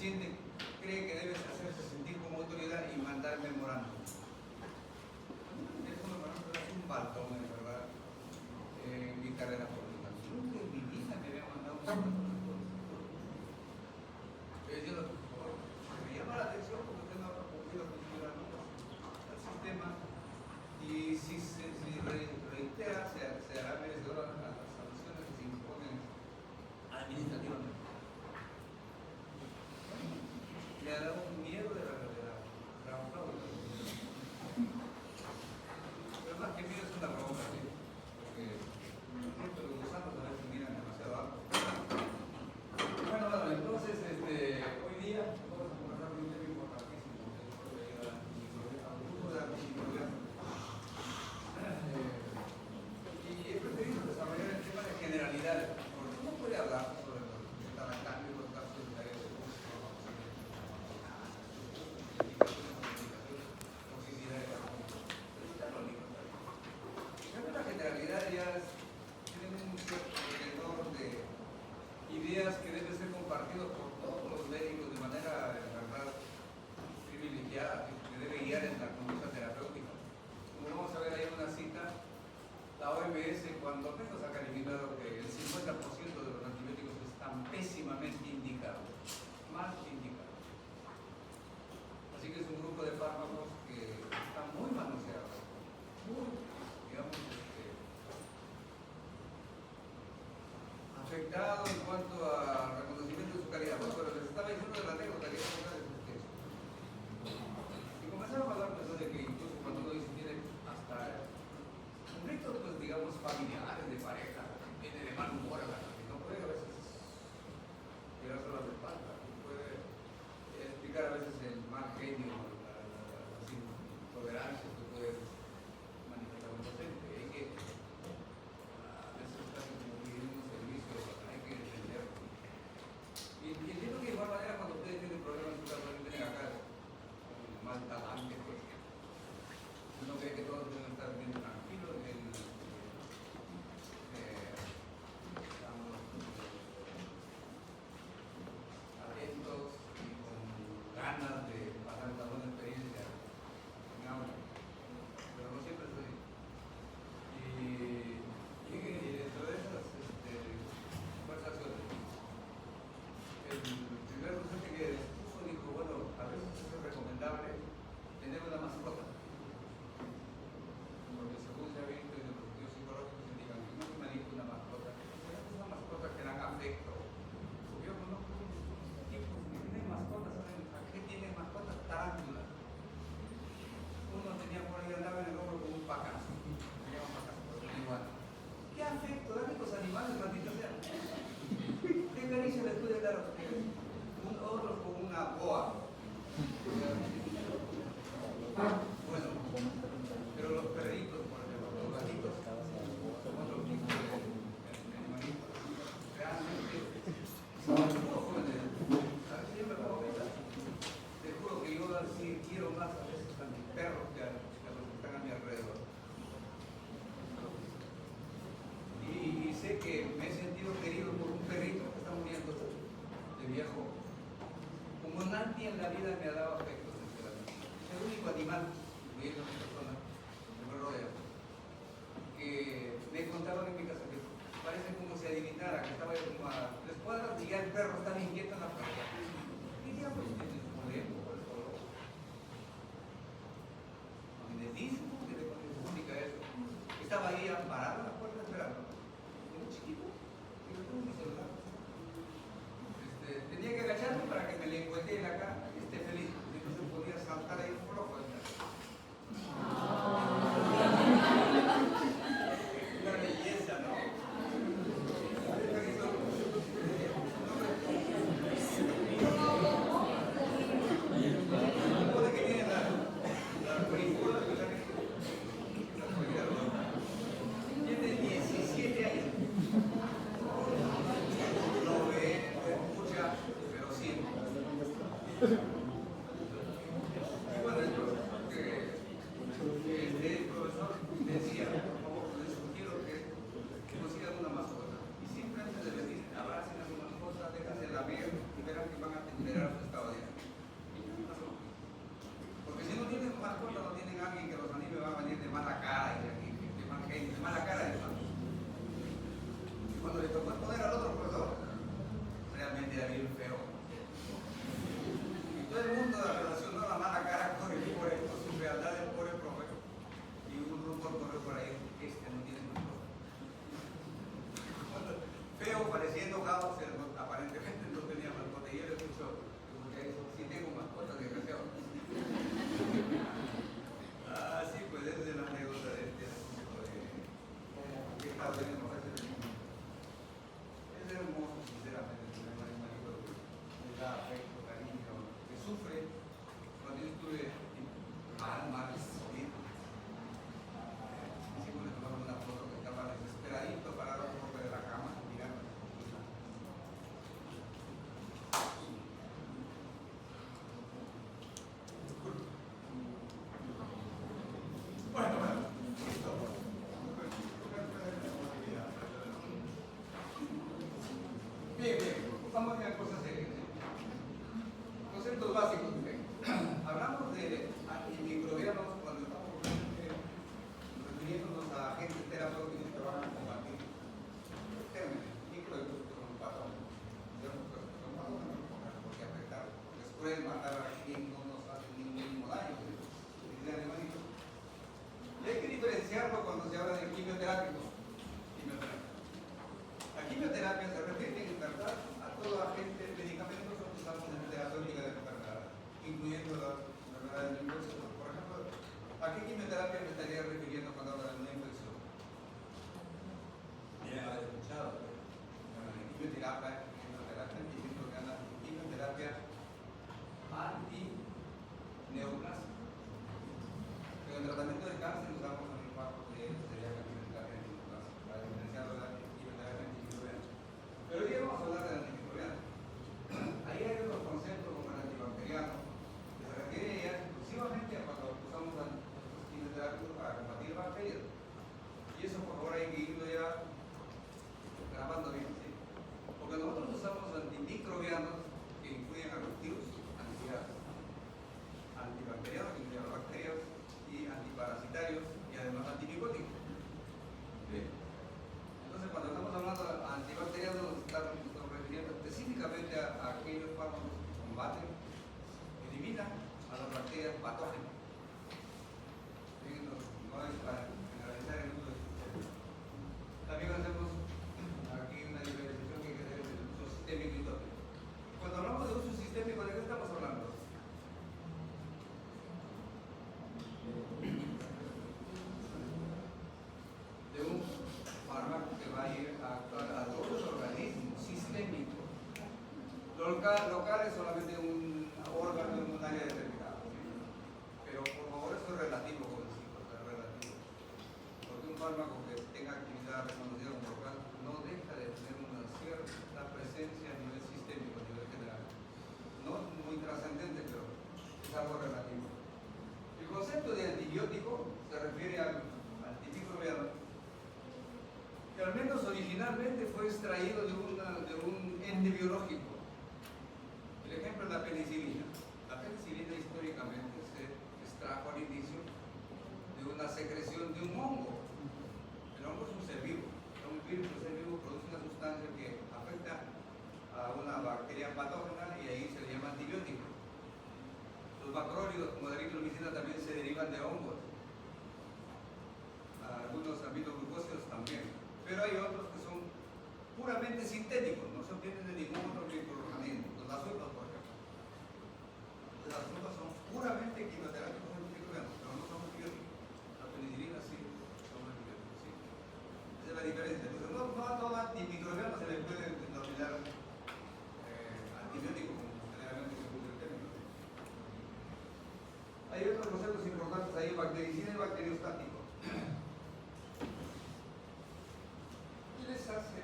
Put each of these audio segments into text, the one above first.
siente, cree que debe hacerse sentir como autoridad y mandar memorándum. Eso es un balcón, de verdad, en mi carrera política. Nunca en mi vida me había mandado un memorándum. Yo decía, me llama la atención porque usted no ha cumplido con el sistema y si se reitera, se hará merecedor a las sanciones que se imponen administrativamente. Le ha dado un miedo de la fraude. Pero más que miedo es una bronca, ¿sí? Porque los gusanos a veces miran demasiado alto. Bueno, entonces hoy día vamos a conversar de un tema importantísimo que puede ayudar a un grupo de artículos. Y he preferido desarrollar el tema de generalidades, porque uno puede hablar sobre los que están acá y los casos de la las generalidades ya tienen un cierto alrededor de ideas que deben ser compartidos por todos los médicos de manera, verdad, privilegiada, que debe guiar en la conducta terapéutica. Como vamos a ver ahí en una cita, la OMS cuando menos ha calificado que el 50% de los antibióticos están pésimamente indicados, mal indicados. Así que es un grupo de fármacos que están muy manoseados, muy, digamos, afectado en cuanto a reconocimiento de su calidad. Bueno, pero les estaba diciendo de la anécdota que y comenzaron a hablar de que incluso cuando uno dice tiene hasta conflictos, pues digamos, familiares, de pareja, viene de mal humor a la gente, no puede a veces tirarse las espaldas, puede explicar a veces el mal genio, las intolerancias que puede manifestar un docente. Hay que a veces está como pidiendo un servicio, hay que entenderlo. Y entiendo que de igual manera cuando ustedes tienen problemas en su casa, vienen acá con mal talante, pues uno cree que todos deben estar bien tranquilos, atentos y con ganas de pasar esta buena experiencia en aula, pero no siempre es así. Y dentro de esas conversaciones, el primer docente que expuso dijo, bueno, a veces es recomendable tener una mascota, porque según se ha visto en los estudios psicológicos indican que no se maneja una mascota, es una mascota que dan afecto. Yo conozco unos tipos que tienen mascotas, ¿saben a qué tienen mascotas? Tarántulas. Uno tenía por ahí, andaba en el hombro con un pacazo, tenía un pacazo, pero igual. ¿Qué afecto dan estos animales, maldita sea? ¿Qué caricia les puede dar a ustedes? Otros con una boa. Bueno, pero los perritos, por ejemplo, los gatitos, son otro tipo de animalitos. Realmente, son todos jóvenes. ¿Sabes? Yo me pongo a pensar. Te juro que yo así quiero más a veces a mis perros que a los que están a mi alrededor. Y sé que me he sentido querido por un perrito que está muriendo de viejo. Como nadie en la vida me ha dado afecto, sinceramente. Es el único animal que es una persona que me rodea, que me contaban en mi casa que parece como si adivinara que estaba yo como a 3 cuadras y ya el perro estaba inquieto en la puerta. ¿Qué diablos tiene su modelo por el color? Magnetismo, que le comunica eso. Estaba ahí amparado en la puerta esperando. Muy chiquito, y yo tengo mi celular. Tenía que agacharme para que me le encuentre en la cara y esté feliz. Y no se podía saltar ahí un poco. Una belleza, ¿no? Puede que tiene la película de la tiene 17 años. No ve, escucha, pero siempre. Y bueno, yo que el profesor decía, por favor, les sugiero que consigan una mascota. Y siempre antes de venir, abracen a su mascota, déjense la ver y verán que van a tener su estado otro lado, aparentemente no tenía mascota y él escuchó, porque sí tengo mascotas, desgraciado. Sí, pues esa es la anécdota de este asunto de cómo que está bien nos hace el mundo. Es hermoso, sinceramente, tener un animalito que le da afecto, cariño, que sufre. Cuando yo estuve mal, solito, siempre le tomaron una foto que estaba desesperadito parado al borde de la cama, mirando. Bien, vamos a ver cosas serias. Conceptos básicos. Hablamos de antimicrobianos cuando estamos refiriéndonos a agentes terapéuticos que van a combatir los gérmenes, microbios que son patógenos. Son patógenos porque afectar, porque es cruel matar a quien no nos hace ningún daño. Y hay que diferenciarlo cuando se habla de quimioterápicos. La quimioterapia se refiere en verdad a todo agente medicamentos que usamos en terapéutica de enfermedad, incluyendo las enfermedades de infección. Por ejemplo, ¿a qué quimioterapia me estaría refiriendo cuando hablo de una infección? Ya la he escuchado. Quimioterapia diciendo que anda quimioterapia antineoplásica. Pero en tratamiento de cáncer usamos el impacto de sería la quimioterapia antineoplásica, para diferenciar la quimioterapia antimicrobiana. Pero hoy día vamos a hablar del antimicrobiano. Ahí hay otros conceptos como el antibacteriano, que se refiere ya exclusivamente a cuando usamos quimioterapia para combatir bacterias. Y eso por favor hay que irlo ya grabando bien, ¿sí? Porque nosotros usamos antimicrobianos que incluyen a los virus, antibacterianos, que incluyen a las bacterias, y antiparasitarios y además antimicóticos. Bien. Entonces, cuando estamos hablando de antibacterianos, nos estamos refiriendo específicamente a aquellos fármacos que combaten, eliminan a las bacterias patógenas. Bien, no es para generalizar el uso de sistemas. También hacemos aquí una diferenciación que hay que hacer entre el uso sistémico y tópico. Cuando hablamos de uso sistémico, ¿de qué estamos hablando? De un fármaco que va a ir a actuar a todo el organismo, sistémico. Local es solamente un órgano en un área determinada. Pero por favor, eso es relativo, jovencito, es relativo. Porque un fármaco que tenga actividad reconocida como local no deja de tener una cierta presencia a nivel sistémico, a nivel general. No muy trascendente, pero es algo relativo. El concepto de antibiótico se refiere al antimicrobiano, que al menos originalmente fue extraído de un ente biológico. El ejemplo es la penicilina. La penicilina históricamente se extrajo al inicio de una secreción de un hongo. El hongo es un ser vivo. Un virus, un ser vivo, produce una sustancia que afecta a una bacteria patógena y ahí se le llama antibiótico. Los macrólidos, como la eritromicina, también se derivan de hongos. Algunos aminoglucósidos también. Pero hay otros que son puramente sintéticos, no se obtienen de ningún otro microorganismo. Los azúcares, por ejemplo. Los azúcares son puramente quimioterápicos antimicrobianos, pero no son antibióticos. La penicilina sí son antibióticos, sí. Esa es la diferencia. Entonces, no a todo antimicrobiano se le puede denominar antibiótico, como generalmente se usa el término. Hay otros conceptos importantes ahí, bactericida y bacteriostático. ¿Qué les hace,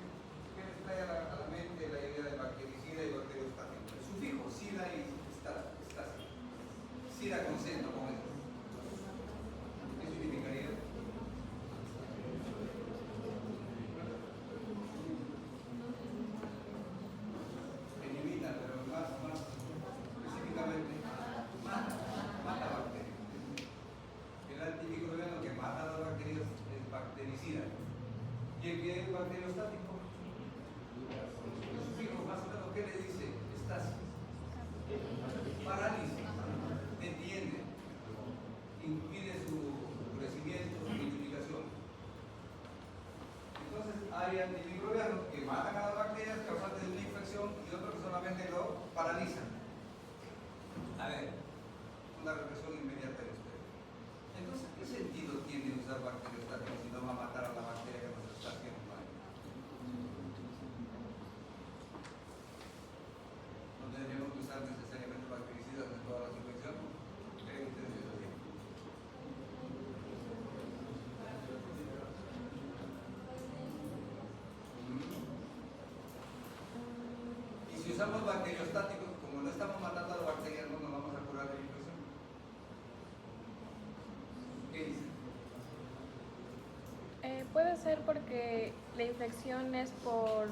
qué les trae a la mente la idea de bactericida y bacteriostático? El sufijo, sida y estasi. Sida con C, no con S. ¿Qué significaría? Elimina, pero más específicamente, mata bacterias. El antimicrobiano que mata a las bacterias es bactericida. ¿Y el que es bacteriostático? El sufijo, más o menos, ¿qué le dice? Estasis. Parálisis. Detiene. Impide su crecimiento, su multiplicación. Entonces, hay antimicrobianos que matan a las bacterias causando ver, una represión inmediata de ustedes. Entonces, ¿qué sentido tiene usar bacteriostáticos si no va a matar a la bacteria que nos está haciendo daño? No tendríamos que usar necesariamente bactericidas en todas las infecciones. ¿Creen ustedes eso? Y si usamos bacteriostáticos, como no estamos matando a la bacteria, no nos vamos a curar de la infección. ¿Qué dicen? Puede ser porque la infección es por...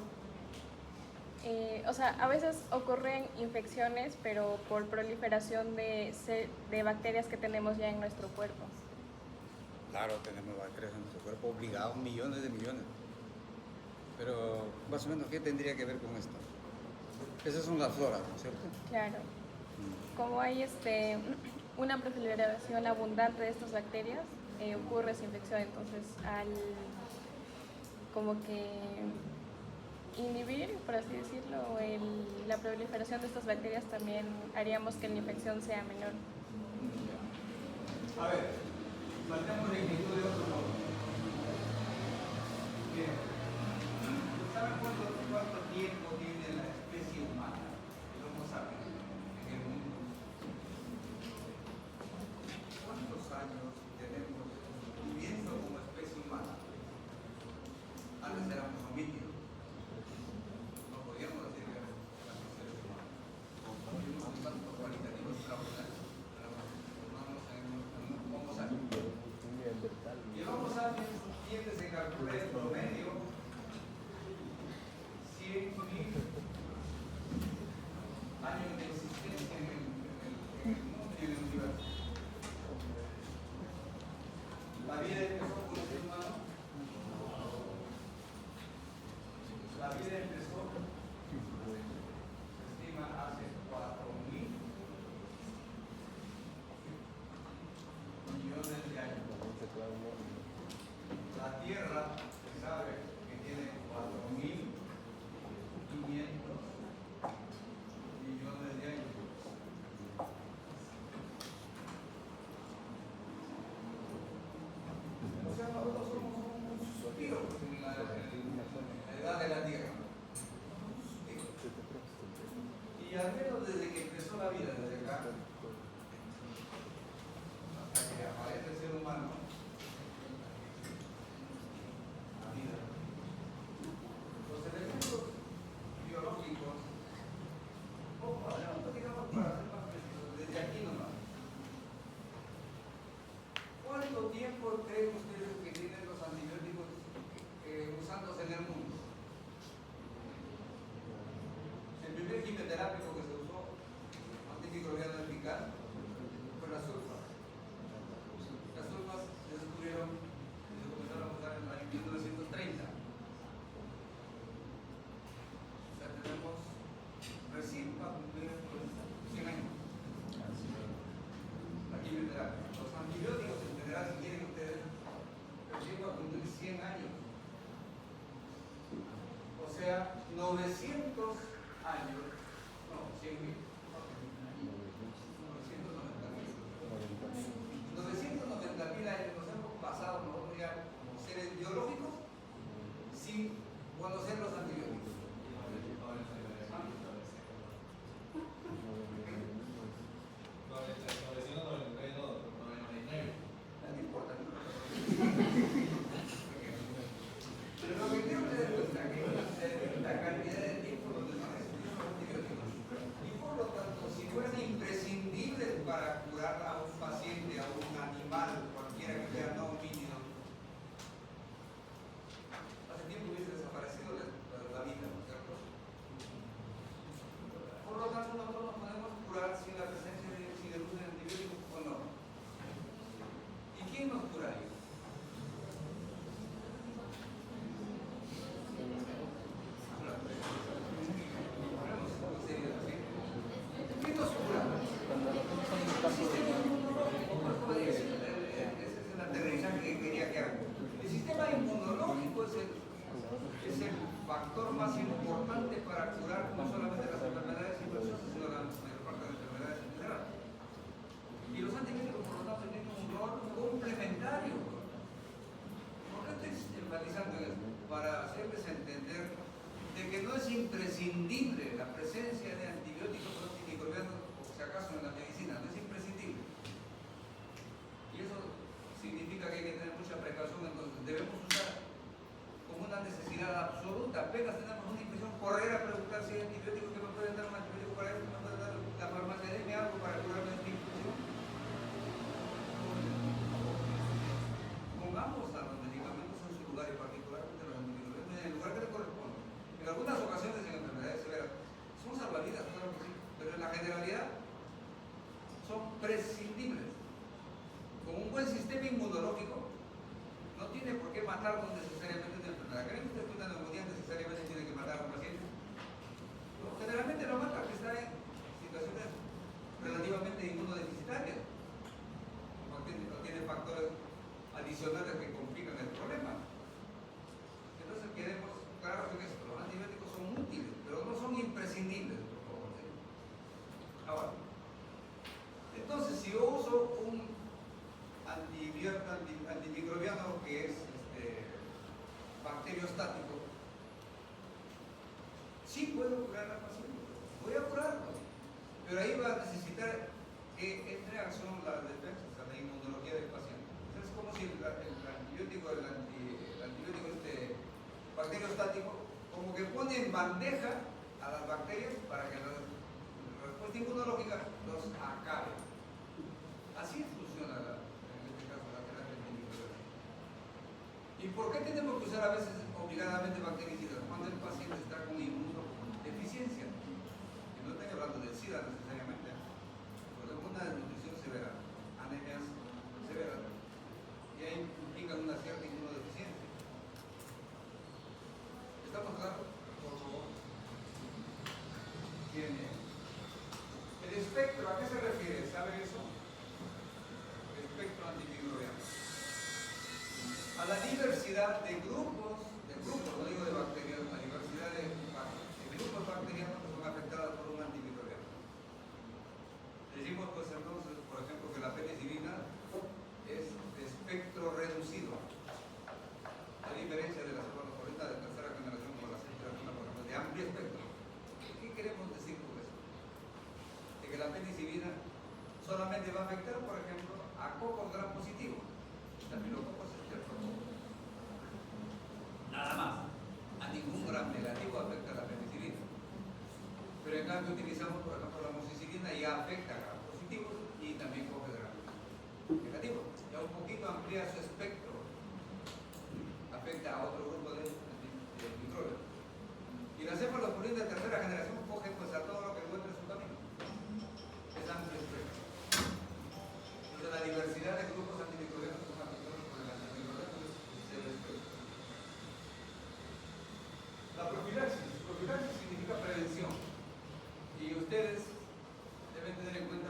o sea, a veces ocurren infecciones, pero por proliferación de bacterias que tenemos ya en nuestro cuerpo. Claro, tenemos bacterias en nuestro cuerpo, obligados, millones de millones. Pero, más o menos, ¿qué tendría que ver con esto? Esas son las floras, ¿no es cierto? Claro. Como hay una proliferación abundante de estas bacterias, ocurre esa infección. Entonces, al como que inhibir, por así decirlo, la proliferación de estas bacterias, también haríamos que la infección sea menor. A ver, planteamos la inquietud de otro modo. Bien, ¿saben cuánto tiempo tiene la especie humana, el Homo sapiens, en el mundo? ¿Cuántos años tenemos viviendo como especie humana? Antes éramos homínidos. No podíamos decir que éramos seres humanos. Tuvimos un salto cualitativo extraordinario. Homo sapiens. Y el Homo sapiens tiene, se calcula en promedio 100.000 años de existencia en el mundo y en el universo. La vida empezó con el ser humano. La vida empezó, se estima, hace 4.000 millones de años. La Tierra, se sabe que tiene 4.500 millones de años. O sea, nosotros somos un suspiro en la edad de la Tierra. Y al menos desde que empezó la vida, desde acá, hasta que aparece el ser humano, la vida, los elementos biológicos, digamos para ser más precisos, desde aquí nomás. ¿Cuánto tiempo creen ustedes que tienen los antibióticos usándose en el mundo? El primer quimioterápico que se usó, antimicrobiano eficaz, fue la sulfa. Las sulfas se descubrieron y se comenzaron a usar en el año 1930. O sea, tenemos recién para cumplir 100 años. La quimioterapia. Los antibióticos en general, si quieren ustedes, recién para cumplir 100 años. O sea, 900 años, no, 100.000. 990.000 años nos hemos pasado nosotros ya como seres biológicos sin conocer los antibióticos. No importa. Pero lo que quiero que les muestra que la cantidad de tiempo donde no existieron los antibióticos. Y por lo tanto, si fueran imprescindibles para curar a un paciente, a un animal, cualquiera que sea no homínido, hace tiempo hubiese desaparecido la vida, ¿no es cierto? Por lo tanto, nosotros nos podemos curar sin la presencia de uso de antibióticos o no. ¿Y quién nos curaría? ¿Qué nos cura? que no es imprescindible la presencia de antibióticos o antimicrobianos, o si acaso en la medicina, no es imprescindible. Y eso significa que hay que tener mucha precaución, entonces debemos usar como una necesidad absoluta. Apenas tenemos una infección, correr a preguntar si hay antibióticos, que me pueden dar un antibiótico para eso, que me puede dar la farmacia, denme algo para curarme de esta infección. Pongamos a los medicamentos en su lugar, y particularmente los antibióticos, en el lugar que le corresponde. En algunas ocasiones en enfermedades severas son salvavidas, claro que sí, pero en la generalidad son prescindibles. Con un buen sistema inmunológico no tiene por qué matarnos necesariamente una enfermedad. ¿Creen ustedes que una neumonía necesariamente tiene que matar a un paciente? No, generalmente lo mata, que está en situaciones relativamente inmunodeficitarias. No tiene factores adicionales que complican el problema. Entonces quedemos claros en esto. Los antibióticos son útiles, pero no son imprescindibles, por favor. Ahora, entonces si yo uso un antimicrobiano que es bacteriostático, sí puedo curar al paciente, voy a curarlo, pero ahí va a necesitar que entre en acción las defensas, la inmunología del paciente. Entonces es como si el antibiótico bacteriostático como que pone en bandeja a las bacterias para que la respuesta inmunológica los acabe. Así funciona en este caso la terapia antimicrobiana. ¿Y por qué tenemos que usar a veces obligadamente bactericidas? Cuando el paciente está con inmunodeficiencia. Y no estoy hablando del SIDA necesariamente, porque es una desnutrición severa, anemias severas, y ahí implican una cierta inmunodeficiencia. ¿Estamos claros? Por favor. Bien, bien. El espectro, ¿a qué se refiere? ¿Sabe eso? Espectro antimicrobiano. A la diversidad de grupos, no digo de bacterias, la diversidad de grupos bacterianos que son afectados por un antimicrobiano. Decimos pues entonces, por ejemplo, que la penicilina es de espectro reducido, a diferencia de las cloroforinas de tercera generación como la ceftriaxona, por ejemplo, de amplio espectro. ¿Qué queremos decir con eso? De que la penicilina solamente va a afectar, por ejemplo, a cocos gram positivos, estafilococos estreptococcus. Nada más. A ningún gram negativo afecta la penicilina. Pero en cambio utilizamos, por ejemplo, la amoxicilina y ya afecta a gram positivos y también coge gram negativos. Ya un poquito amplía su espectro. Afecta a otro grupo de microbios. Y la cefalopurina de tercera generación coge pues a todo lo que encuentre en su camino. Es amplio espectro. Entonces la diversidad de grupos antimicrobianos son afectados por el antimicrobiano es el espectro. La profilaxis significa prevención. Y ustedes deben tener en cuenta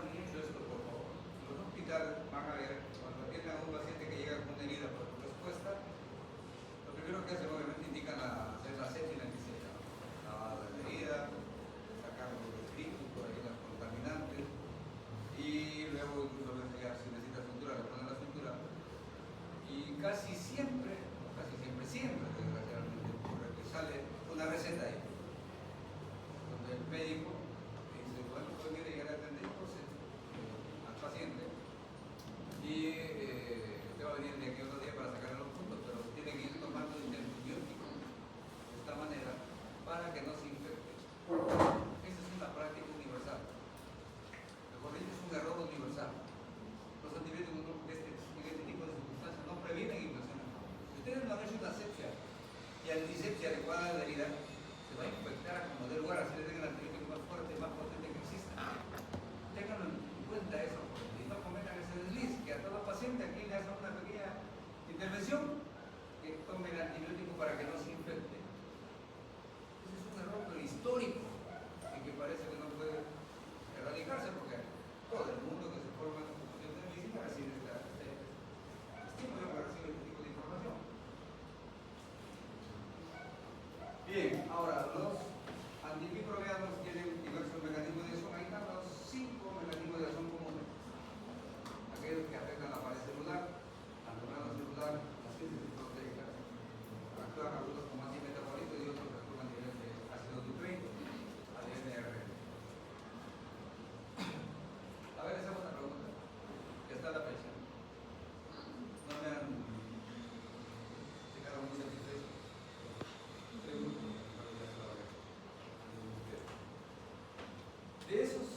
De esos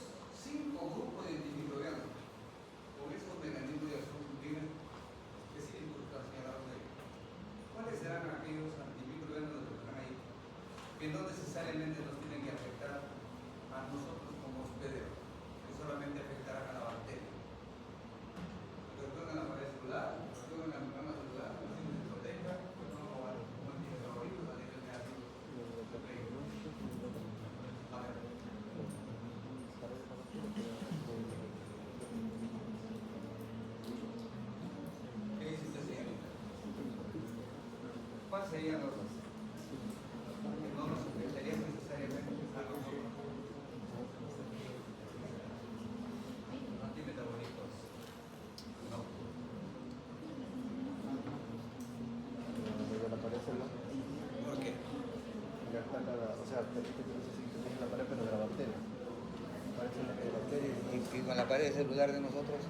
5 grupos de antimicrobianos, con esos mecanismos de acción continua, que sí señalaron de cuáles serán aquellos antimicrobianos que están ahí, que no necesariamente nos tienen que afectar a nosotros como hospederos, que solamente afectarán a la bacteria. Lo que actúan en la pared celular, lo que actúan en la membrana celular, la síntesis proteica, como antibióticos a nivel negativo. A ver. ¿Qué dice usted, señorita? ¿Cuál sería los que no nos afectaría necesariamente a nosotros? Antimetabólicos. No. La pared celular. ¿Por qué? Ya está o sea, permite que no se sintonice la pared, pero de la bacteria. Parece la que hay bacterias. ¿Y con la pared celular de nosotros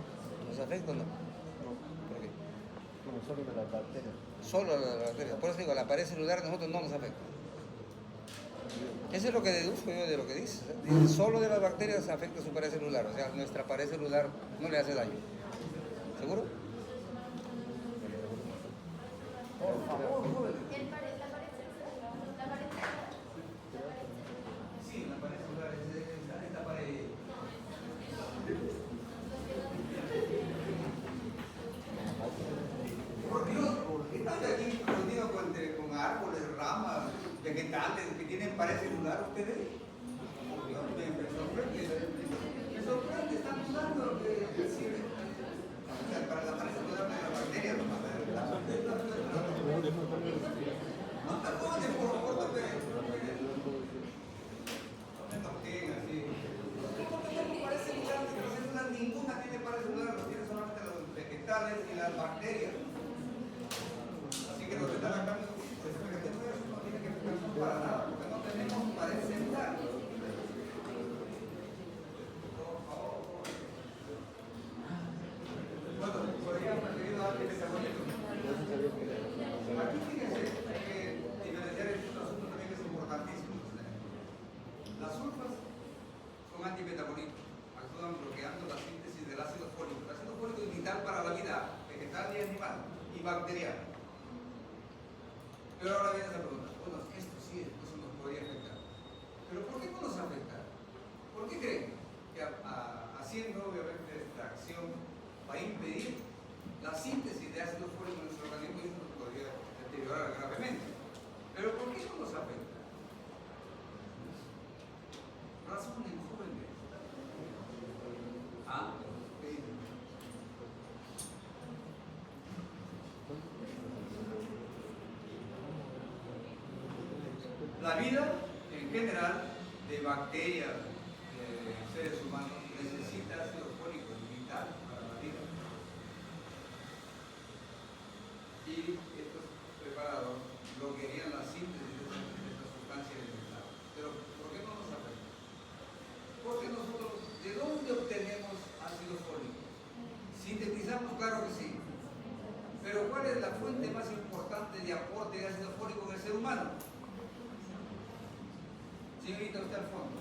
nos afecta o no? No, ¿Por qué? como solo de las bacterias. Solo la bacteria. Por eso digo, la pared celular de nosotros no nos afecta. Eso es lo que deduzco yo de lo que dice. Dice, solo de las bacterias afecta su pared celular. O sea, nuestra pared celular no le hace daño. ¿Seguro? Por favor, jóvenes. Sí, la pared celular es esta pared. Por Dios, están aquí reunidos con árboles, ramas, vegetales que tienen pared celular ustedes. Por Dios, me sorprende. Me sorprende, están usando lo que sirve. O sea, para la pared celular de las bacterias, no más. No te pones, por favor, no me toquen así. No tenemos pared celular, las células ninguna tiene pared celular, lo tienen solamente los vegetales y las bacterias. Así que los que están acá, pues el vegetal no tiene que afectarnos para nada, porque no tenemos pared celular. Bueno, podríamos referir a antimetabólicos. Aquí fíjense que diferenciar este asunto también es importantísimo. Las sulfas son antimetabólicos, actúan bloqueando la síntesis del ácido fólico. El ácido fólico es vital para la vida vegetal y animal y bacteriana. Pero ahora viene esa pregunta. Bueno, esto sí, eso nos podría afectar. Pero ¿por qué no nos afecta? ¿Por qué creen que haciendo obviamente extracción va a impedir la síntesis de ácido fólico en nuestro organismo y eso nos podría deteriorar gravemente? Pero ¿por qué no nos afecta? Razonen, jóvenes. Ah, ¿qué dicen? La vida en general de bacterias, de seres humanos, necesita ácido fólico, es vital para la vida. Y estos preparados bloquearían la síntesis de esta sustancia elemental. Pero ¿por qué no nos afecta? Porque nosotros, ¿de dónde obtenemos ácido fólico? Sintetizamos, claro que sí. Pero ¿cuál es la fuente más importante de aporte de ácido fólico en el ser humano? Señorita, usted al fondo.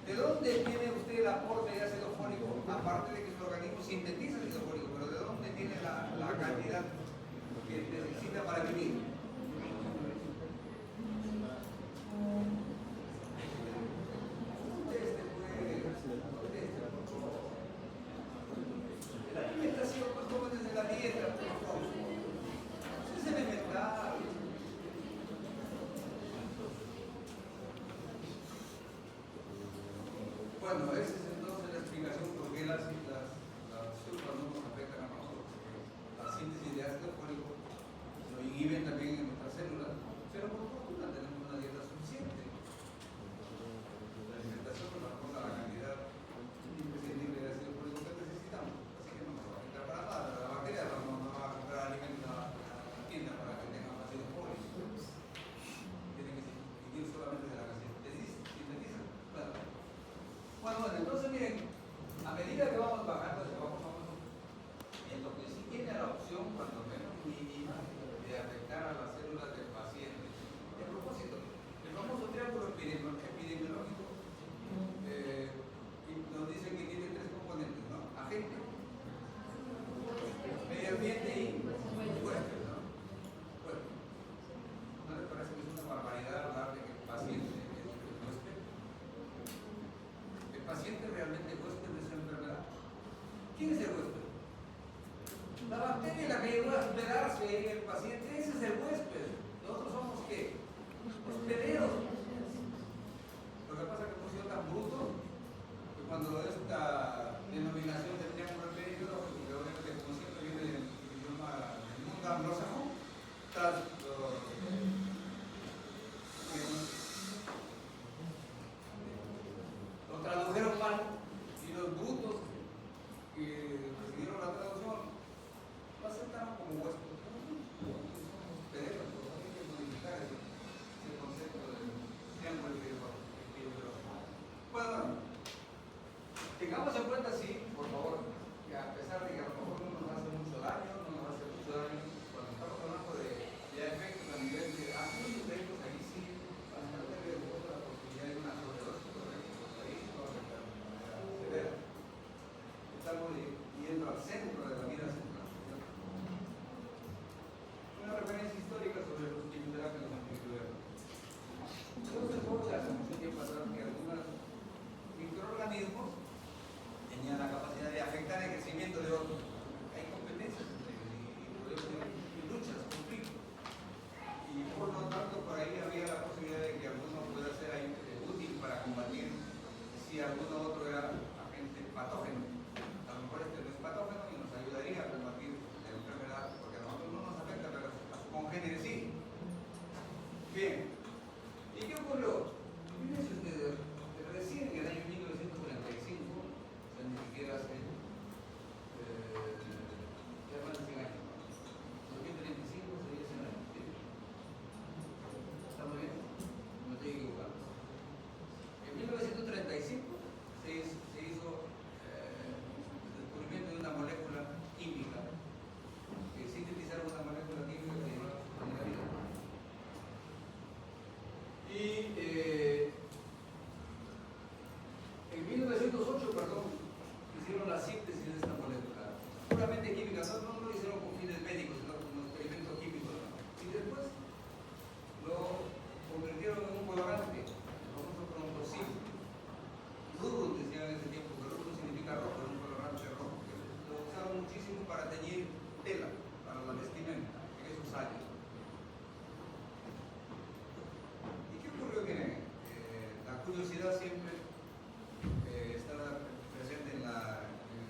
¿De dónde tiene usted el aporte de ácido fólico? Aparte de que su organismo sintetiza ácido fólico, pero ¿de dónde tiene la cantidad que necesita para vivir? Conteste, pues. Conteste, por favor. La alimentación, pues jóvenes de la dieta, por favor. Eso es elemental. Bueno, esa es entonces la explicación por qué las sulfas no nos afectan a nosotros. La síntesis de ácido fólico lo inhiben también en nuestras células, pero por fortuna tenemos una dieta suficiente. La alimentación nos aporta la cantidad imprescindible de ácido fólico que necesitamos, así que no nos va a afectar para nada. La bacteria no va a comprar alimentos a la tienda para que tengan ácido fólico. Tienen que vivir solamente de la que sintetizan. Bueno, entonces miren, a medida que vamos bajando, vamos viendo que sí tiene la opción, cuando menos mínima, de afectar a las células del paciente. El famoso triángulo epidemiológico realmente huésped de esa enfermedad. ¿Quién es el huésped? La bacteria la que llegó a hospedarse en el paciente, ese es el huésped. Nosotros somos ¿qué? Hospederos. Lo que pasa es que hemos sido tan brutos que cuando esta denominación del triángulo medio, que obviamente como siempre viene del idioma del mundo anglosajón, lo tradujeron mal y los brutos que recibieron la traducción lo aceptaron como huésped. Pero hay que modificar ese concepto del triángulo medio. Bueno, tengamos en cuenta, sí, por favor, que a pesar de que a lo mejor no nos hace mucho daño, cuando estamos hablando de efectos a nivel de algunos efectos, ahí sí, bastante riesgoso la posibilidad de una sobredosis, correcto, ahí no va a afectar de manera severa. Estamos yendo al centro de la vida central. Una referencia histórica sobre los quimioterapias antibióticos. Entonces, hace mucho tiempo atrás que algunos microorganismos tenían la capacidad de afectar el crecimiento de otros. Hay competencias y luchas, conflictos. Y por lo tanto, por ahí había la posibilidad de que alguno pudiera ser ahí útil para combatir si alguno otro era agente patógeno. A lo mejor este no es patógeno y nos ayudaría a combatir la enfermedad, porque a nosotros no nos afecta, pero a su congénere sí. Bien. ¿Y qué ocurrió? Fíjense ustedes, recién en el año 1945, o sea, ni siquiera hace ya más de 100 años, 2035 sería 100 años. ¿Sí? ¿Estamos bien? No estoy equivocado. En 1935 se hizo el descubrimiento de una molécula química que sintetizaron una molécula química que se llama fluorina. Y en 1908, hicieron la síntesis de esta molécula, puramente química, no lo hicieron con fines médicos, sino con experimentos químicos. Y después lo convirtieron en un colorante, el famoso frontosil. Rubrum decían en ese tiempo, que rubrum significa rojo, era un colorante rojo, que lo usaron muchísimo para teñir tela, para la vestimenta, en esos años. ¿Y qué ocurrió? Que la curiosidad siempre está presente en el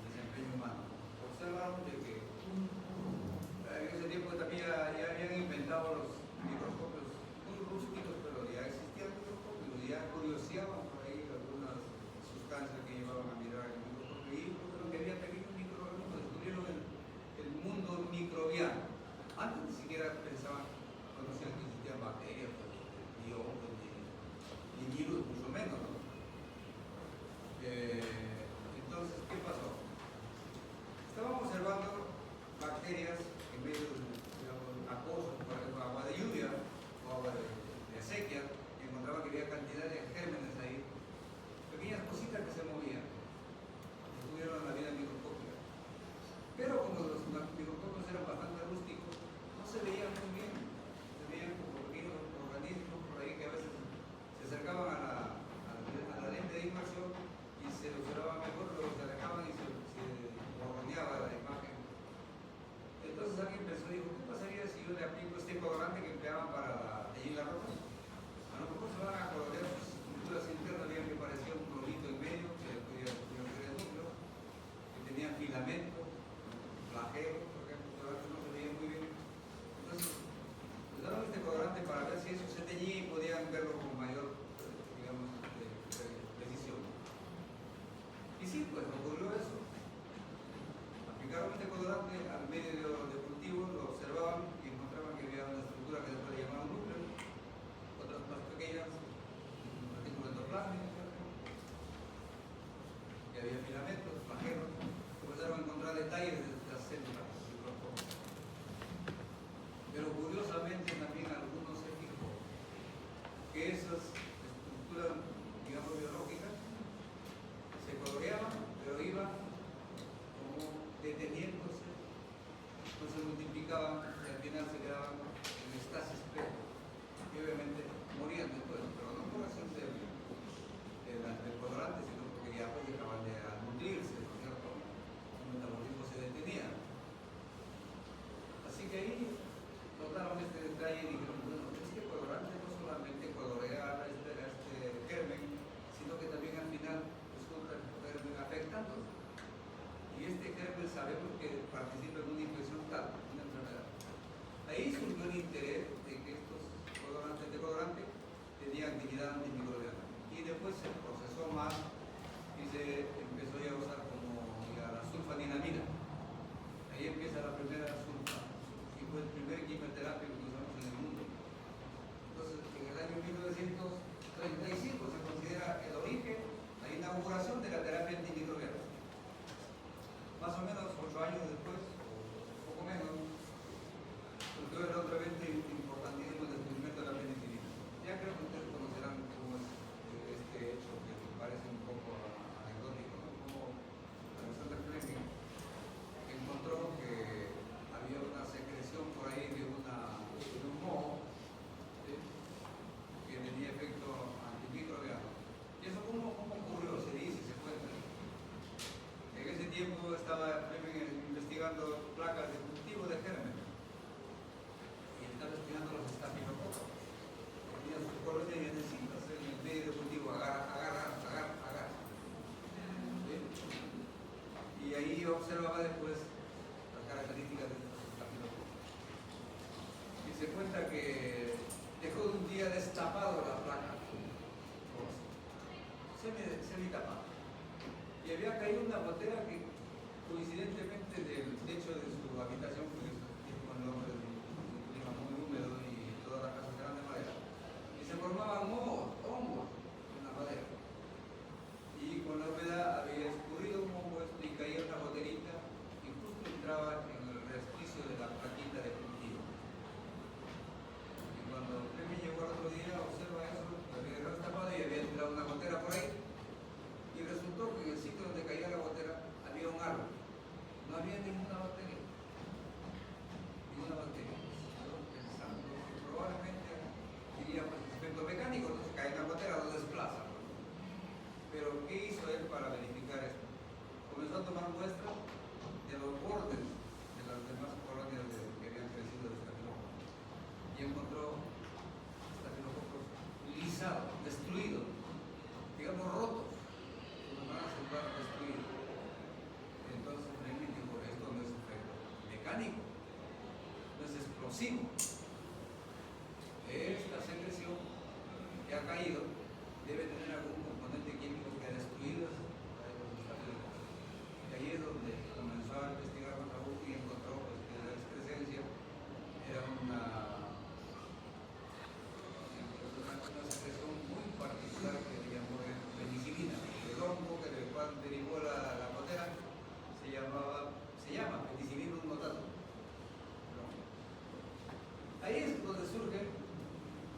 desempeño humano. Observaron de que en ese tiempo también ya habían inventado los microscopios, muy rústicos, pero ya existían microscopios, ya curioseaban por ahí algunas sustancias que llevaban a mirar el microscopio y lo que había pequeños microorganismos, descubrieron el mundo microbiano. Antes ni siquiera pensaban, conocían que existían bacterias, ni hongos, ni virus, mucho menos, ¿no? Entonces, ¿qué pasó? Estaban observando bacterias en medio de, digamos, acuosos, por ejemplo, agua de lluvia o agua de acequia, y encontraban que había cantidad de gérmenes ahí, pequeñas cositas que se movían. Estuvieron en la vida microscópica. Pero como los microscopios eran bastante rústicos, no se veían muy bien. Se veían como pequeños organismos por ahí que a veces se acercaban a la lente de inmersión y se observaba mejor, luego se alejaban y se borroneaba la imagen. Entonces alguien pensó, dijo, ¿qué pasaría si yo le aplico este colorante que empleaban para teñir la ropa? A lo mejor se van a colorear sus estructuras internas, veían que parecía un globito en medio, que podía ser núcleo, que tenía filamento, flagelo, por ejemplo, pero no se veía muy bien. Entonces, les daban este colorante para ver si eso se teñía y podían verlo con mayor, digamos, precisión. Y sí, pues ocurrió eso. Aplicaron este colorante al medio de cultivo, lo observaban y encontraban que había una estructura que después le llamaban núcleo, otras más pequeñas, partículas endoplásmicas, que había filamentos, flagelos, empezaron a encontrar detalles de las células microscópicas. Pero curiosamente también algunos se fijó que esas estructuras, digamos, biológicas se coloreaban, pero iban como deteniéndose, no se multiplicaban y al final se quedaban en estasis plena. Y obviamente morían después, pero no por acción del colorante, sino porque ya pues dejaban de Y este germen sabemos que participa en una infección tal, una enfermedad. Ahí surgió el interés de que estos colorantes tenían actividad antimicrobiana. Y después se procesó más y se empezó ya a usar como ya, la sulfanidamida. Ahí empieza la primera sulfa y fue el primer quimioterapia que usamos en el mundo. Entonces, en el año 1935 se considera el origen, la inauguración de la terapia antimicrobiana. Más o menos 8 años después, o poco menos, surgió el otro evento importantísimo del descubrimiento de la penicilina. Ya creo que ustedes conocerán cómo es este hecho que parece un poco anecdótico, ¿no? Como Alexander Fleming encontró que había una secreción por ahí de un moho, ¿sí?, que tenía efecto antimicrobiano. ¿Y eso cómo ocurrió? Se dice, se cuenta. En ese tiempo estaba Fleming investigando placas de cultivo de gérmenes y estaba estudiando los estafilococos. Tenía sus colonias y necesitas en el medio de cultivo, agarrar. ¿Sí? Y ahí observaba después las características de estos estafilococos. Y se cuenta que dejó un día destapado la placa, semi-tapada. Y había caído una gotera que coincidentemente del techo de su habitación, porque es con el nombre de un clima muy húmedo y todas las casas eran de madera, y se formaban hongos en la madera. Y con la humedad había escurrido un hongo y caía una goterita y justo entraba en el resquicio de la plaquita de cultivo. Y cuando Fleming llegó al otro día, observa eso, lo había destapado y había entrado una gotera por ahí. Y resultó que en el sitio donde caía la gotera había un árbol. No había ninguna bacteria. Yo pensando, probablemente diría pues efecto mecánico, entonces cae una gotera, lo desplaza. Pero ¿qué hizo él para verificar esto? Comenzó a tomar muestras de los bordes de las demás colonias que habían crecido de estafilococos. Y encontró estafilococos lisados, destruidos, digamos rotos. Destruido. Entonces Fleming dijo, esto no es efecto mecánico, no es explosivo. Esta secreción que ha caído debe tener algún componente químico que ha destruido los estafilococos. Y ahí es donde comenzó a investigar Raúl y encontró pues, que la excrescencia era una secreción muy particular que le llamó penicilina. El hongo del cual derivó la gotera se llama Penicillium notatum. Ahí es donde surge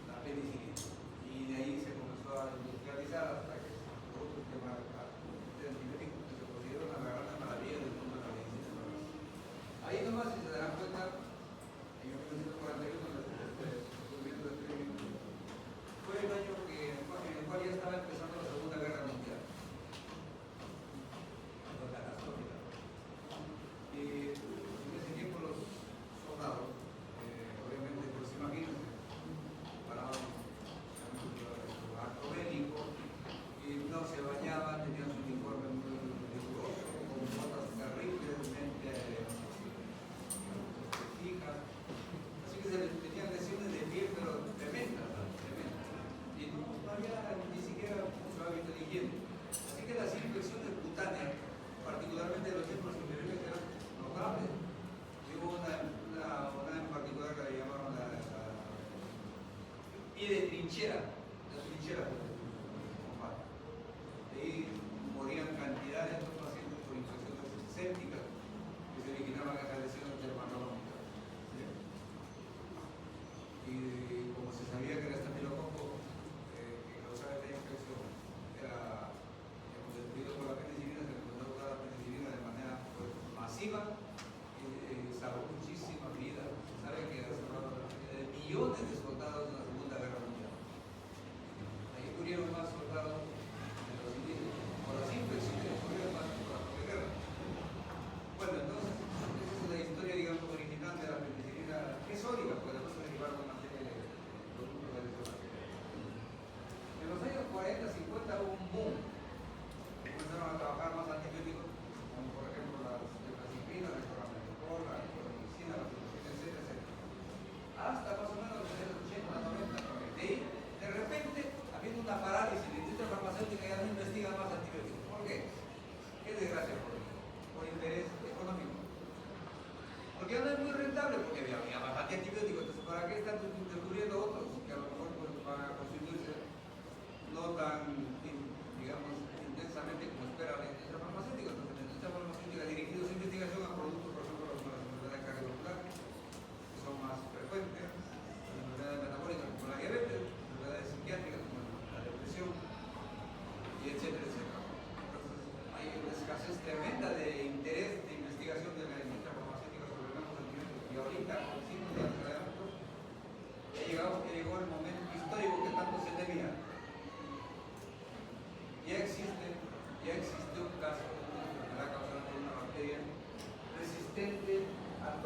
la penicilina y de ahí se comenzó a industrializar hasta que se produjo el tema de antibióticos que se considera una gran maravilla del mundo de la medicina. Ahí nomás, si se dan cuenta, en 1941 el descubrimiento de Fleming fue el año en el cual ya estaba empezando la Segunda Guerra Mundial. Y en ese tiempo los soldados, obviamente, pues imagínense, paraban su acto bélico y no se bañaban, tenían su uniforme muy riguroso, con botas terriblemente fijas. Así que tenían lesiones de piel, pero tremendas, tremendas. Y no había ni siquiera mucho hábito de higiene. Así que las infecciones cutáneas, particularmente de los miembros inferiores, eran notables. Y hubo una en particular que le llamaron la pie de trinchera, la trinchera. De ahí morían cantidades de estos pacientes por infecciones sépticas que se originaban en las lesiones dermatológicas. ¿Sí? Y como se sabía que el estafilococo que causaba esta infección era destruido por la penicilina, se empezó a usar la penicilina de manera pues, masiva y salvó muchísimas vidas. Se sabe que ha salvado la vida de millones de soldados en la Segunda Guerra Mundial.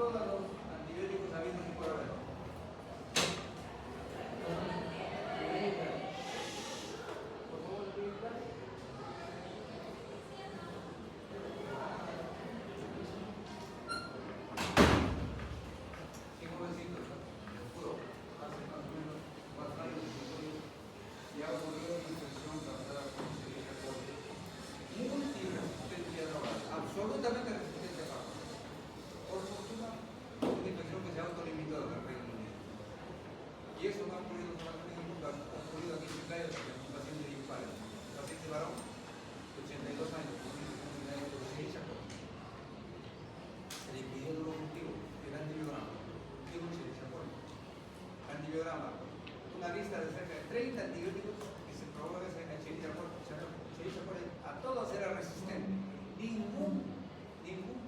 todos los antibióticos habidos y por haber. Por favor, qué jovencito, les juro, hace más o menos 4 años que estoy, ya ocurrió una infección causada por Escherichia coli, multiresistente a drogas, absolutamente resistente a drogas. Por fortuna, es una infección que se ha autolimitado en el Reino Unido. Y eso no ha ocurrido solamente en el mundo, ha ocurrido aquí en Chiclayo, que es un paciente de Impala, un paciente varón de 82 años, con una infección urinaria por Escherichia coli. Se le pidió el objetivo, el antibiograma. ¿Qué es Escherichia coli? Antibiograma, una lista de cerca de 30 antibióticos que se probó que Escherichia coli. Escherichia coli a todos era resistente. Ningún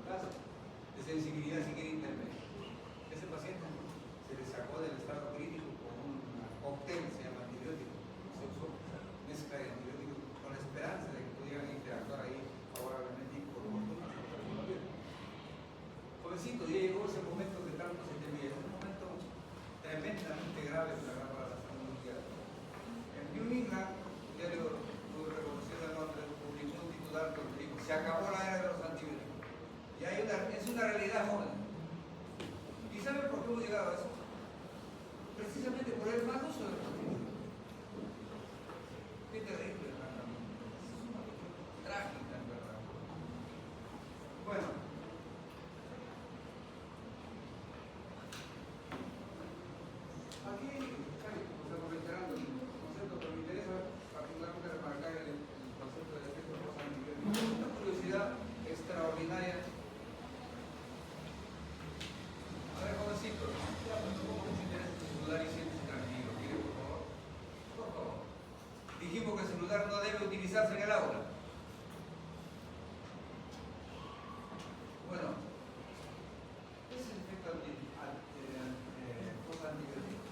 caso de sensibilidad siquiera intermedia. Ese paciente se le sacó del estado crítico con un cóctel, se llama antibiótico. Se usó mezcla de antibióticos con la esperanza de que pudieran interactuar ahí favorablemente y por fortuna se lo bien. Jovencito, ya llegó ese momento que tanto se temía. Es un momento tremendamente grave para la salud mundial. En New England, un diario muy reconocido en Londres, publicó un titular que dijo: se acabó la era de los antibióticos. Y es una realidad joven. ¿Y saben por qué hemos llegado a eso? Precisamente por el mal uso de los antibióticos. Qué terrible, francamente. Es una cuestión trágica, en verdad. Bueno. Aquí, estamos reiterando el concepto, pero me interesa particularmente remarcar el concepto del efecto post-antibiótico. Una curiosidad extraordinaria. A ver, jovencito, ya, ¿cómo les interesa el celular y siéntese tranquilo? ¿Quiere, por favor? Por favor. Dijimos que el celular no debe utilizarse en el aula. Bueno, ¿qué es el efecto post-antibiótico?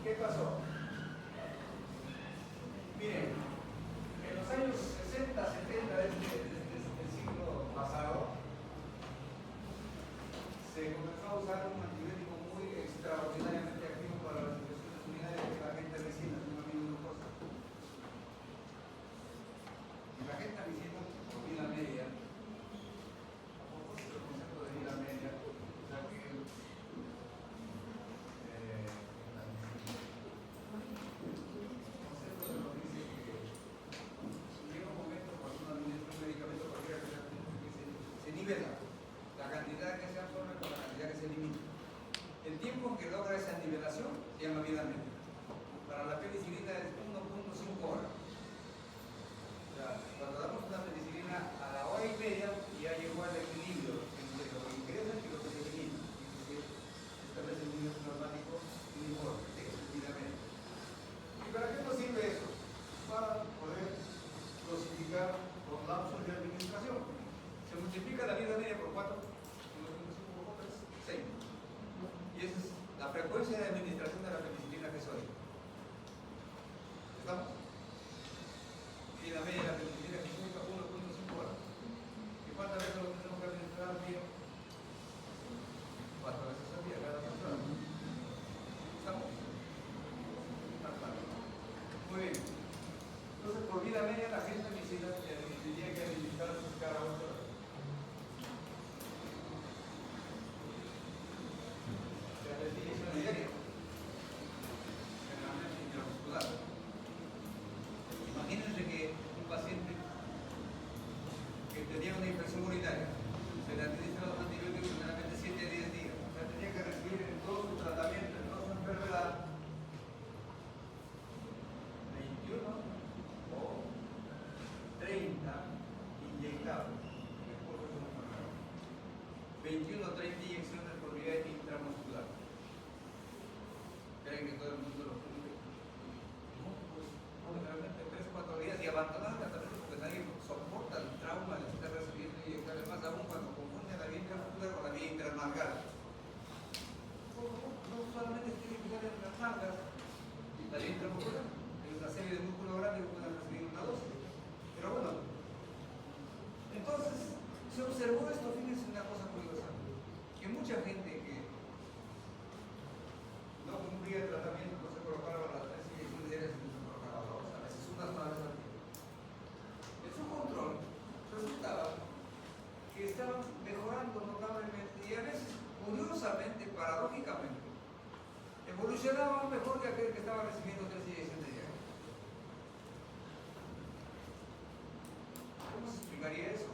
¿Qué pasó? Miren, en los años 60, 70 del siglo pasado, se comenzó a usar un antibiótico muy extraordinariamente activo para las infecciones urinarias, que es la gentamicina, una aminoglucosa. Y la gentamicina, por vida media, a propósito del concepto de vida media, o sea que nivela la cantidad que se absorbe con la cantidad que se elimina. El tiempo en que logra esa nivelación se llama vida media. Para la penicilina es 1.5 horas. O sea, cuando damos una penicilina a la hora y media, ya llegó al equilibrio entre lo que ingresa y lo que se elimina. Y se establece un nivel plasmático uniforme, que es vida media. ¿Y para qué nos sirve eso? Para poder dosificar los lapsos de administración. Se multiplica la vida media por 4, 6. Y esa es la frecuencia de administración de la penicilina que soy. ¿Estamos? Vida media de la penicilina que soy 1.5 horas. ¿Y cuántas veces lo tenemos que administrar al día? 4 veces al día, cada persona. ¿Estamos? Muy bien. Entonces, por vida media, la gente tendría que administrar cada 8 horas. Generalmente intramuscular. Imagínense que un paciente que tenía una infección urinaria se le administra los antibióticos generalmente 7 a 10 días. O sea, tenía que recibir en todo su tratamiento, en toda su enfermedad, 21 o 30 inyectables. 21 o 30 inyecciones por vía intramuscular. ¿Creen que todo el mundo lo cumple? No, pues realmente 3 o 4 días y abandonar el tratamiento porque nadie soporta el trauma de estar recibiendo inyecciones, más aún cuando confunden la vía intramuscular con la vía intranalgal. No solamente tiene que usar en las nalgas, la vía intramuscular, hay una serie de músculos grandes que pueden recibir una dosis. Pero bueno, aplicaría eso?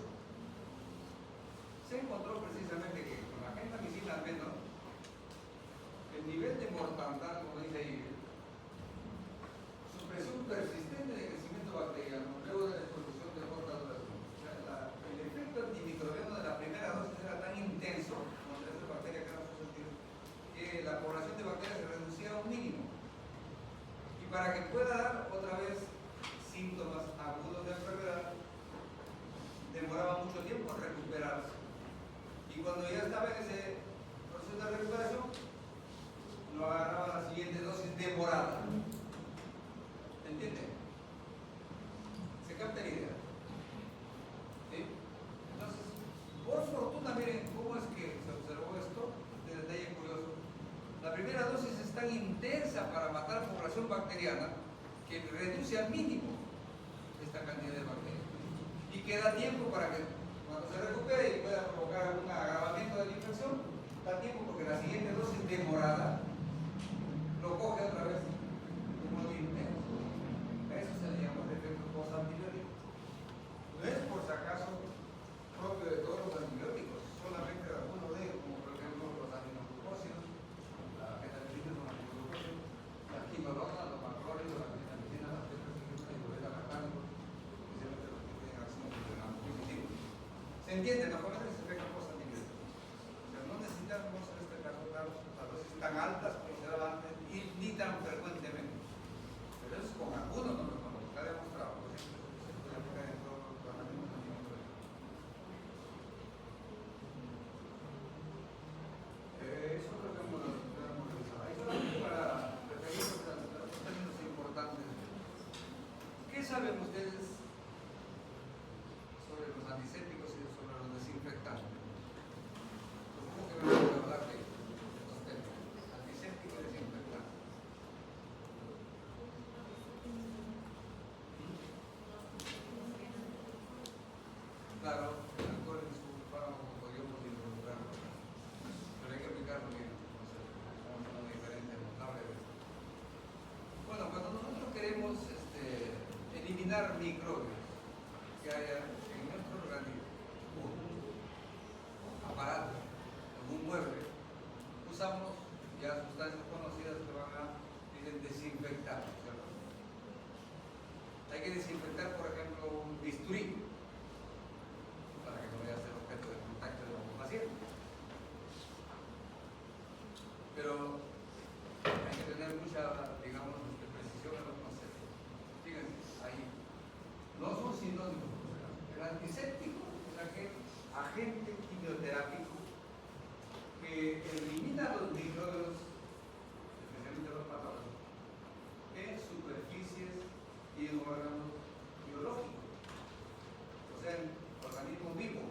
Se encontró precisamente que con la gentamicina al menos, el nivel de mortandad, como dice ahí, supresión persistente de crecimiento bacteriano luego de la exposición de corta duración. O sea, el efecto antimicrobiano de la primera dosis era tan intenso contra esas bacterias que eran susceptibles que la población de bacterias se reducía a un mínimo. Y para que pueda dar otra vez síntomas agudos de enfermedad, demoraba mucho tiempo en recuperarse. Y cuando ya estaba en ese proceso de recuperación, lo agarraba la siguiente dosis demorada. ¿Entienden? ¿Se capta la idea? ¿Sí? Entonces, por fortuna, miren cómo es que se observó esto, este detalle curioso. La primera dosis es tan intensa para matar población bacteriana que reduce al mínimo esta cantidad de bacterias. Y queda tiempo para que cuando se recupere y pueda provocar algún agravamiento de la infección, da tiempo porque la siguiente dosis demorada lo coge otra vez como intenso. Eso se le llama el efecto post-antibiótico. No es por si acaso propio de todos los antibióticos, solamente de algunos de ellos, como por ejemplo los aminoglucósidos, la gentamicina, los aminoglucósidos, la quinolona, los macrólidos, la gentamicina, la tetraciklina y los beta-lactámicos, especialmente los que tienen acción sobre el antibiótico. ¿Se entiende? No con ese efecto post-antibiótico. O sea, no necesitamos en este caso dar las dosis tan altas como se daba antes y ni tan frecuentemente. Pero eso es con algunos no lo conozco, está demostrado. Por ejemplo, se puede aplicar en todos los organismos antimicrobianos. Eso es lo que hemos revisado. Ahí solamente para referirnos a los términos importantes. ¿Qué saben ustedes sobre los antisépticos y sobre los desinfectantes? Supongo que me van a hablar de estos términos, antiséptico y desinfectante. Claro, el alcohol es un fármaco que podríamos involucrarlo, pero hay que aplicarlo bien, entonces estamos en una diferencia notable de esto. Bueno, cuando nosotros queremos eliminar microbios que haya en nuestro organismo, aparato, algún mueble, usamos ya sustancias conocidas que van a desinfectar, ¿cierto? Hay que desinfectar, por ejemplo, un bisturí para que no vaya a ser objeto de contacto de un paciente. Pero hay que tener mucha, digamos, precisión en los conceptos. Fíjense, ahí no son sinónimos. El antiséptico es aquel agente quimioterápico que elimina los microbios, especialmente los patológicos, en superficies y en órganos biológicos, o sea, en organismos vivos.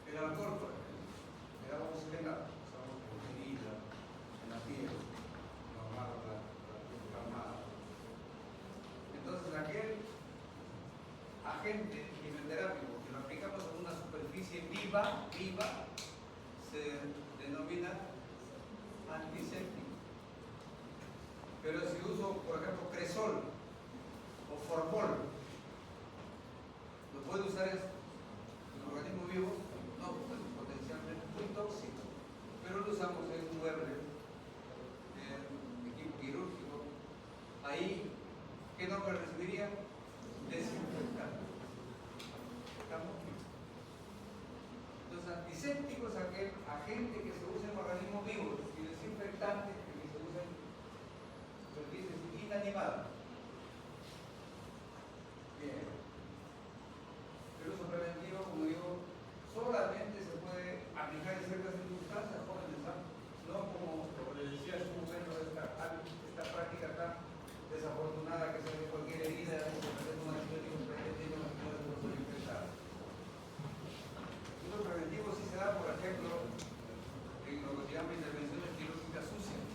El alcohol, por ejemplo, le damos oxígeno, usamos por herida, en la piel, normal, la piel inflamada. Entonces, aquel agente quimioterápico que lo aplicamos en una superficie viva, se denomina antiséptico. Pero si uso, por ejemplo, cresol o formol, ¿lo puede usar en el organismo vivo? No, pues es potencialmente muy tóxico. Pero lo usamos en un mueble, en equipo quirúrgico. Ahí, ¿qué nombre recibiría? Desinfectante. ¿Estamos? Entonces, antiséptico es aquel agente que se usa en organismos vivos y desinfectante que se usa en superficies inanimadas. Bien. El uso preventivo, como digo, solamente se puede aplicar en ciertas circunstancias, jóvenes, no como les decía en su momento, esta práctica tan desafortunada que se ve cualquier herida, se presenta un antibiótico preventivo en las personas que no son infectadas. El uso preventivo sí se da, por ejemplo, en lo que se llama intervenciones quirúrgicas sucias.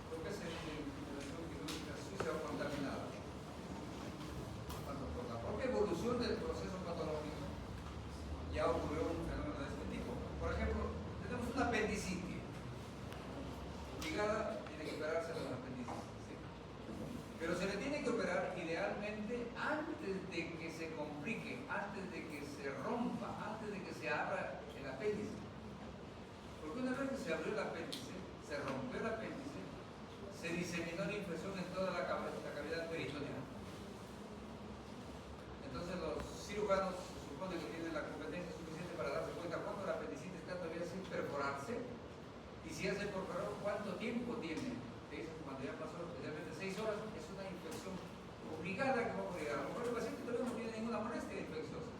¿Por qué se llama intervención quirúrgica buscar idealmente antes de que se complique, antes de que se rompa, antes de que se abra el apéndice. Porque una vez que se abrió el apéndice, se rompió el apéndice, se diseminó la infección en toda la cavidad peritoneal. Entonces los cirujanos se supone que tienen la competencia suficiente para darse cuenta cuándo la apendicitis está todavía sin perforarse, y si ya se perforó, cuánto tiempo tiene. Te dicen que cuando ya pasó especialmente 6 horas, es una infección obligada que va a morir. A lo mejor el paciente todavía no tiene ninguna molestia infecciosa,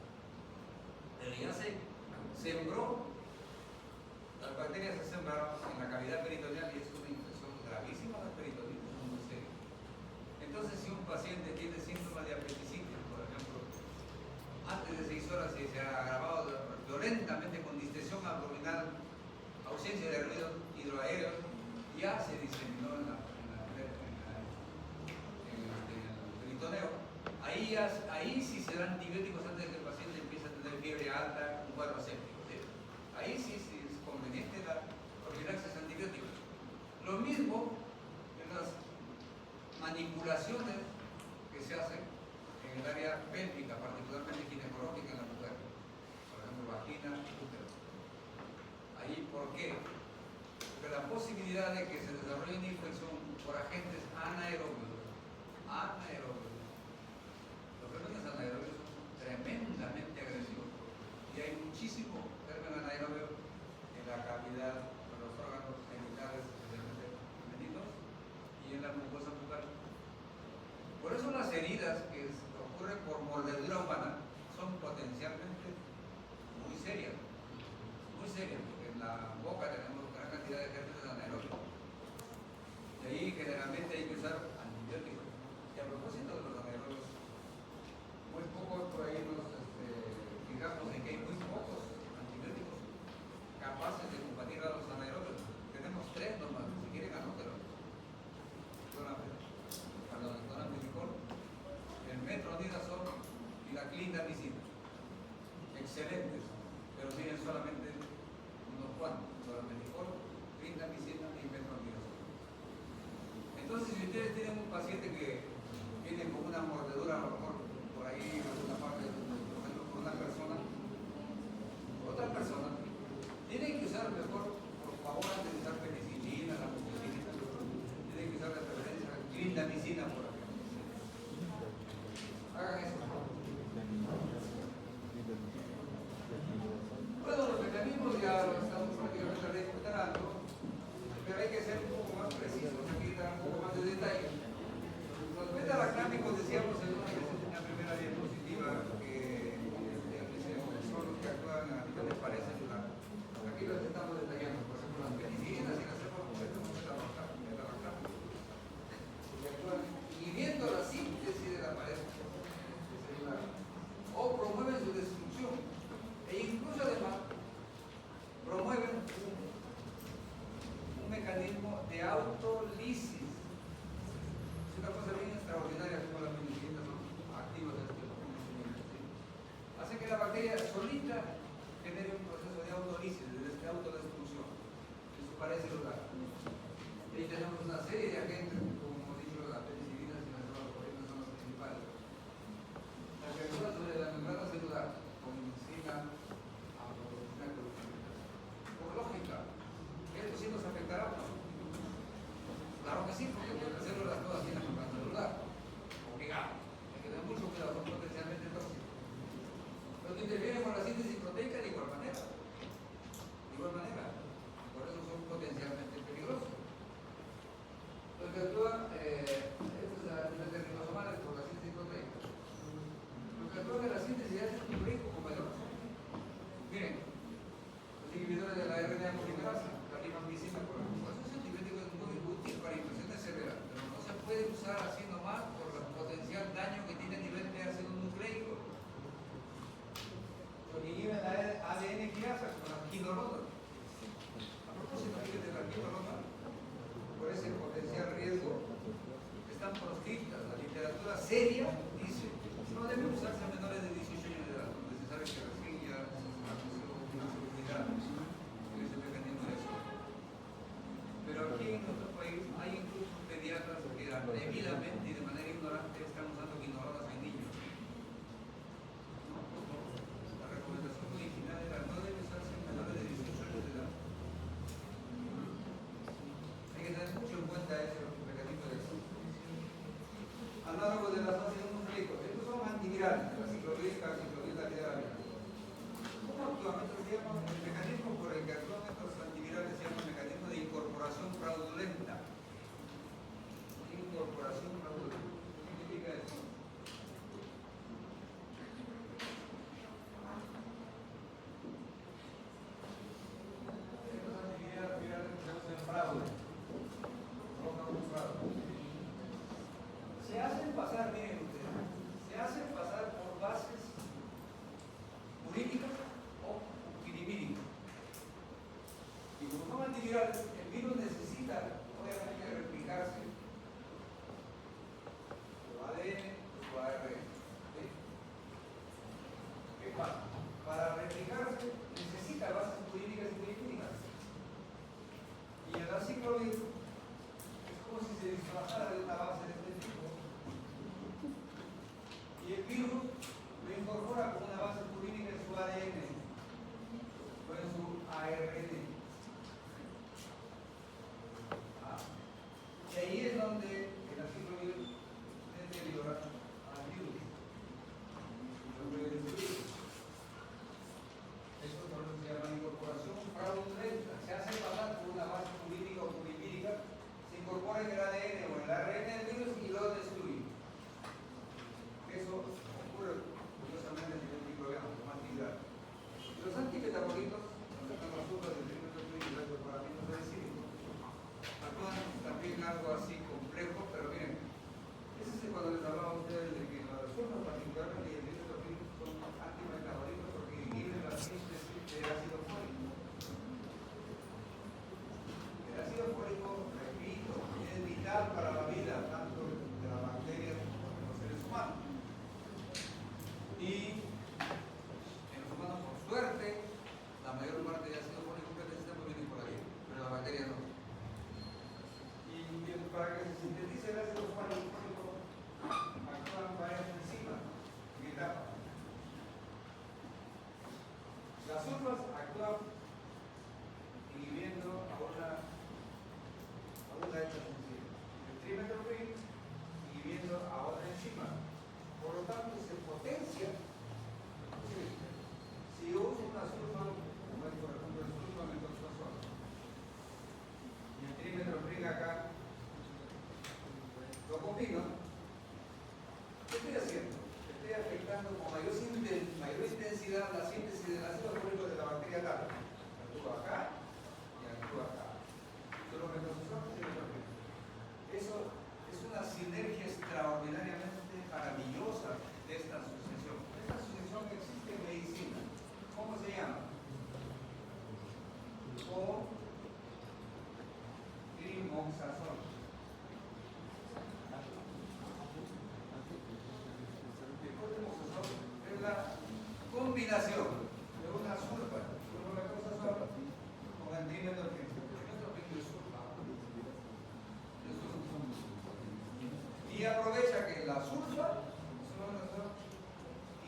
pero ya se sembró, las bacterias se sembraron en la cavidad peritoneal y es una infección gravísima. Las peritonitis son muy serias. Entonces, si un paciente tiene síntomas de apendicitis, por ejemplo, antes de 6 horas se ha agravado violentamente con distensión abdominal, ausencia de ruido hidroaéreo, ya se diseminó en el peritoneo. Ahí sí se dan antibióticos antes de que el paciente empiece a tener fiebre alta, un cuadro séptico, ¿sí? Ahí sí es conveniente la profilaxis antibiótica. Lo mismo en las manipulaciones que se hacen en el área pélvica, particularmente ginecológica en la mujer, por ejemplo, vagina, útero. Ahí, ¿por qué? Porque la posibilidad de que se desarrolle una infección por agentes anaerobios, los gérmenes anaerobios son tremendamente agresivos y hay muchísimo germen anaerobio en la cavidad de los órganos genitales, especialmente femeninos, y en la mucosa bucal. Por eso las heridas que ocurren por mordedura humana son potencialmente muy serias, porque en la boca tenemos gran cantidad de gérmenes anaerobios. Y ahí generalmente hay que usar antibióticos. Y a propósito de los anaerobios, muy pocos por ahí nos fijamos en que hay muy pocos antibióticos capaces de combatir a los anaerobios. Tenemos 3 nomás, si quieren anótelo. El metronidazol y la clindamicina, excelentes, pero tienen solamente unos cuantos, cloramfenicol, clindamicina y metronidazol. Entonces, si ustedes tienen un paciente que viene con una mordedura, a lo mejor por ahí, en alguna parte, por ejemplo, por una persona, otra persona, tienen que usar mejor, por favor, antes de usar penicilina, la amoxicilina, tienen que usar de preferencia clindamicina, por ejemplo. Hagan eso. Bueno, los mecanismos ya los estamos prácticamente recuperando, pero hay que ser un poco más precisos, aquí dar un poco más de detalle. Los beta-lactámicos decíamos en una primera diapositiva que son los que actúan a nivel de pared celular. Aquí los estamos detallando, por ejemplo, las penicinas y las cefamopetas son beta-lactámicos, que actúan inhibiendo la síntesis de la pared celular o promueven su destrucción e incluso además promueven un mecanismo de autolisis. Es una cosa bien extraordinaria como las penicinas son activas de este conocimiento. Hace que la bacteria solita genere un proceso de autolisis, de autodestrucción en su pared celular. Y ahí tenemos una serie de agentes, como hemos dicho, las penicilinas y las cefaloporinas son los principales. La que actúa sobre la membrana celular, con enzima, por lógica, esto sí nos afectará. Claro que sí, porque las células todas tienen membrana celular. Obligado. Hay que tener mucho cuidado, son potencialmente tóxicos. Pero que intervienen con la síntesis proteica de igual manera. Por eso son potencialmente peligrosos. Lo que actúa, esto es a nivel de ribosomales por la síntesis proteica. Lo que actúa en la síntesis es un rico comedor. Miren, los inhibidores de la RNA polimerasa, la rifampicina, por ejemplo, esos antibióticos es muy útil para infecciones severas, pero no se puede usar así nomás por el potencial daño que tiene a nivel de ácido nucleico. Lo que inhibe la ADN quiasa, como la quinolona. A propósito, fíjate, la quinolona, por ese potencial riesgo, están proscritas. La literatura seria dice no deben usarse a menores de 18 años de edad, donde se sabe que recién ya se estableció una seguridad en ese mecanismo de eso. Pero aquí en nuestro país hay incluso pediatras que debidamente y de manera ignorante están usando antiviral, la ciclovírica, cicloviral. ¿Cómo actúa? Nosotros decíamos, el mecanismo por el que actúan estos antivirales se llama mecanismo de incorporación fraudulenta. Incorporación fraudulenta. ¿Qué significa eso? Estos antivirales se usan fraude. Provocan un fraude. Se hacen pasar, miren ustedes, se hacen pasar por bases jurídicas o pirimíricas. Y como son antivirales, el virus necesita, obviamente, replicarse su ADN o su ARN. ¿Sí? ¿Qué pasa? Para replicarse necesita bases jurídicas y pirimíricas. Y en la ciclovirus es como si se disfrazara de una base de este tipo. Y el virus lo incorpora como una base jurídica en su ADN o en su ARN. Y ahí es donde el ciclovirus deteriora al virus. Lo puede destruir. Eso por lo que se llama incorporación fraudulenta. Se hace pasar por una base jurídica o pirimírica, se incorpora en el ADN o en el ARN del virus y lo destruye. Eso ocurre curiosamente en el microbioma, como antiviral. Los antimetabolitos, donde están las uvas del trímetro y el paramino salicílico, actúan también algo así complejo, pero miren, ese es cuando les hablaba a ustedes de que las sulfas particularmente y el trímetro son antimetabolitos porque inhiben la síntesis de ácido fólico. El ácido fólico, repito, es vital para la vida, tanto de las bacterias como de los seres humanos. Y en los humanos, por suerte, la mayor parte de ácido fólico que necesitamos viene por ahí, pero la bacteria no. Y para que se sintetice el ácido fólico, actúan varias enzimas en etapa. Las sulfas actúan inhibiendo a una de estas enzimas. El trimethoprim inhibiendo a otra enzima. Por lo tanto, se potencia. Si yo uso una sulfa, como es por ejemplo el sulfamethoxazol, y el trimethoprim acá, lo combino, ¿qué estoy haciendo? Estoy afectando con mayor intensidad la síntesis del ácido fólico de la bacteria tal. Actúa acá y actúa acá. Eso es una sinergia extraordinariamente maravillosa de esta asociación. Esta asociación existe en medicina. ¿Cómo se llama? Cotrimoxazol. El cotrimoxazol es la combinación de una sulfa, con el trimethoprim. Y aprovecha que la sulfa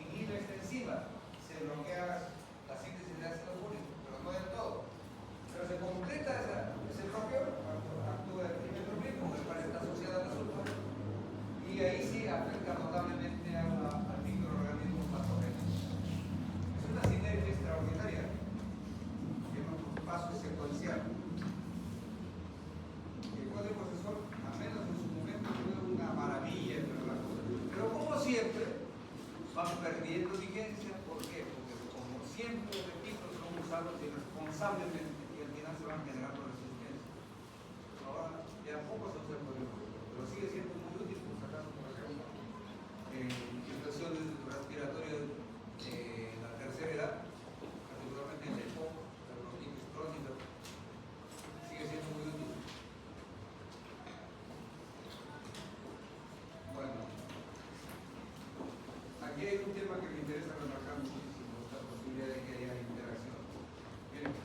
inhibe esta enzima, se bloquea la síntesis de ácido fólico, pero no del todo. Pero se completa ese bloqueo, actúa el trimethoprim, como el cual está asociada a la sulfa, y ahí sí afecta notablemente al microorganismo patógeno. Es una sinergia extraordinaria, que es un paso secuencial. El cotrimoxazol, al menos en su momento, fue una maravilla, pero como siempre, van perdiendo vigencia. ¿Por qué? Porque como siempre, repito, son usados irresponsablemente y al final se van generando resistencia. Ahora ya poco se usa el cotrimoxazol, pero sigue siendo muy útil, por si acaso, por ejemplo, en infecciones respiratorias de la tercera edad, particularmente en el EPOC, la bronquitis crónica, sigue siendo muy útil. Bueno, aquí hay un tema que me interesa remarcar muchísimo, la posibilidad de que haya interacción. Miren, las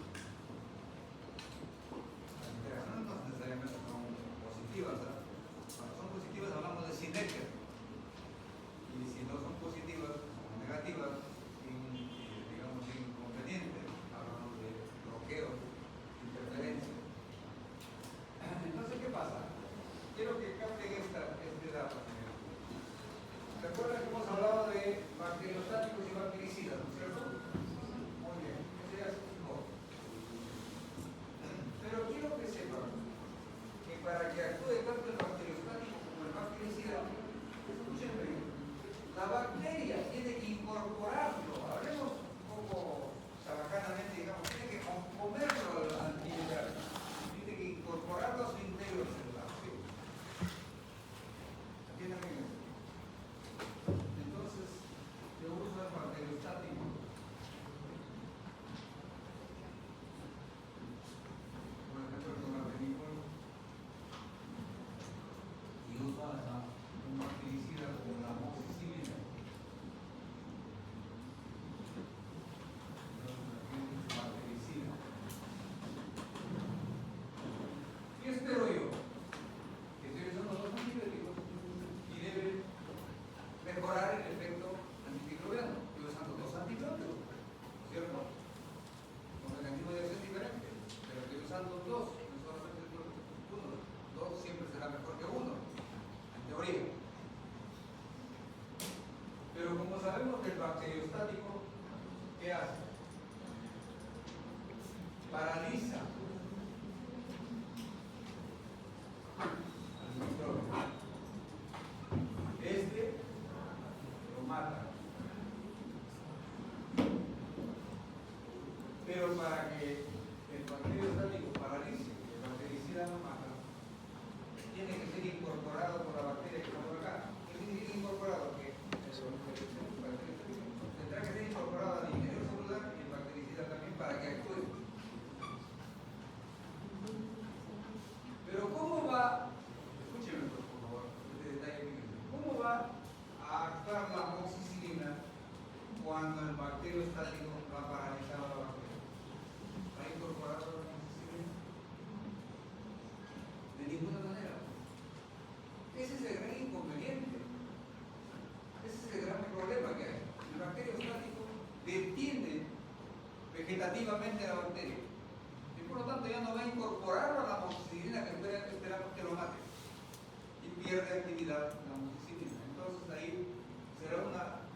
interacciones no necesariamente son positivas, ¿verdad? Cuando son positivas hablamos de sinergia, y si no son positivas, son negativas, digamos inconvenientes, hablamos de bloqueo, interferencia. Entonces, ¿qué pasa? Quiero que capten esta etapa. ¿Recuerdan que hemos hablado de La bacteria tiene que incorporarlo, hablemos un poco sabacanamente, digamos, tiene que comerlo al antiviral, tiene que incorporarlo a su interior celular. ¿Sí? ¿Entienden bien eso? Entonces, yo uso el bacteriostático. Por ejemplo, el clorpenicol, y uso un bactericida como la amoxicilina. Bactericida. ¿Qué espero yo? Que estoy usando dos antibióticos y debe mejorar el efecto antimicrobiano. Estoy usando dos antibióticos, ¿cierto? Con mecanismos de acción diferentes, pero estoy usando dos, no solamente uno. Dos siempre será mejor que uno, en teoría. Pero como sabemos que el bacteriostático, ¿qué hace? Paraliza al microbio. Lo mata. Pero para que el bacteriostático paralice, el bactericida no mata, tiene que ser incorporado por la bacteria que está por acá. ¿Qué significa incorporado? Que tendrá que ser incorporado al interior celular y el bactericida también para que actúe. Pero ¿cómo va? Escúcheme por favor, este detalle pequeño. ¿Cómo va a actuar la amoxicilina cuando el bacteriostático va a paralizar a la bacteria? ¿Va a incorporar la amoxicilina? De ninguna manera. Ese es el gran inconveniente. Ese es el gran problema que hay. El bacteriostático detiene vegetativamente a la bacteria. Y por lo tanto ya no va a incorporar a la amoxicilina que esperamos que lo mate. Y pierde actividad la amoxicilina. Entonces ahí será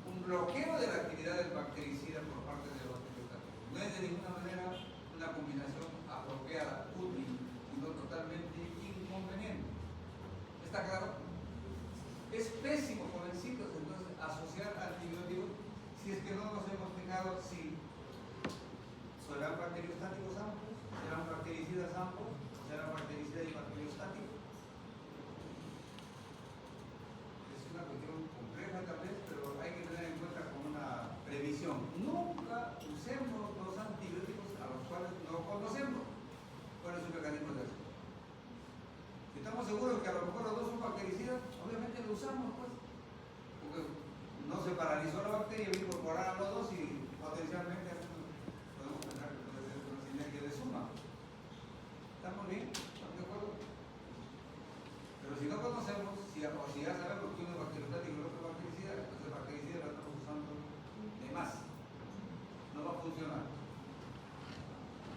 un bloqueo de la actividad del bactericida por parte del bacteriostático. No es de ninguna manera una combinación apropiada, útil, sino totalmente inconveniente. ¿Está claro? Es pésimo, jovencitos, entonces asociar antibióticos si es que no nos hemos fijado si serán bacteriostáticos ambos, serán bactericidas ambos, o serán bactericida y bacteriostático. Es una cuestión compleja tal vez, pero hay que tener en cuenta como una previsión. Nunca usemos los antibióticos a los cuales no conocemos cuál es su mecanismo de acción. Si estamos seguros que a lo mejor los dos son bactericidas, obviamente lo usamos, pues. Porque no se paralizó la bacteria, va a incorporar a los dos y potencialmente podemos pensar que puede ser una sinergia de suma. ¿Estamos bien? ¿Estamos de acuerdo? Pero si no conocemos, o si ya sabemos que uno es bacteriostático y el otro es bactericida, entonces el bactericida lo estamos usando de más. No va a funcionar.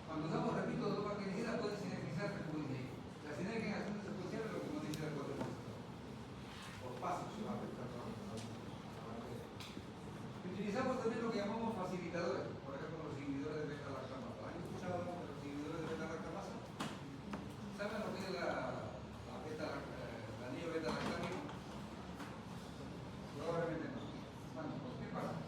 Cuando usamos, repito, dos bactericidas pueden sinergizarse, como dice ahí. La sinergia en acciones secuenciales es lo que nos dice el cuadro. Por pasos se va a afectar a la bacteria. Utilizamos también lo que llamamos facilitadores, por ejemplo los inhibidores de beta-lactamasa. ¿Han escuchado de los inhibidores de beta-lactamasa? ¿Saben lo que es el anillo beta-lactámico? Probablemente no. Bueno, pues ¿qué pasa?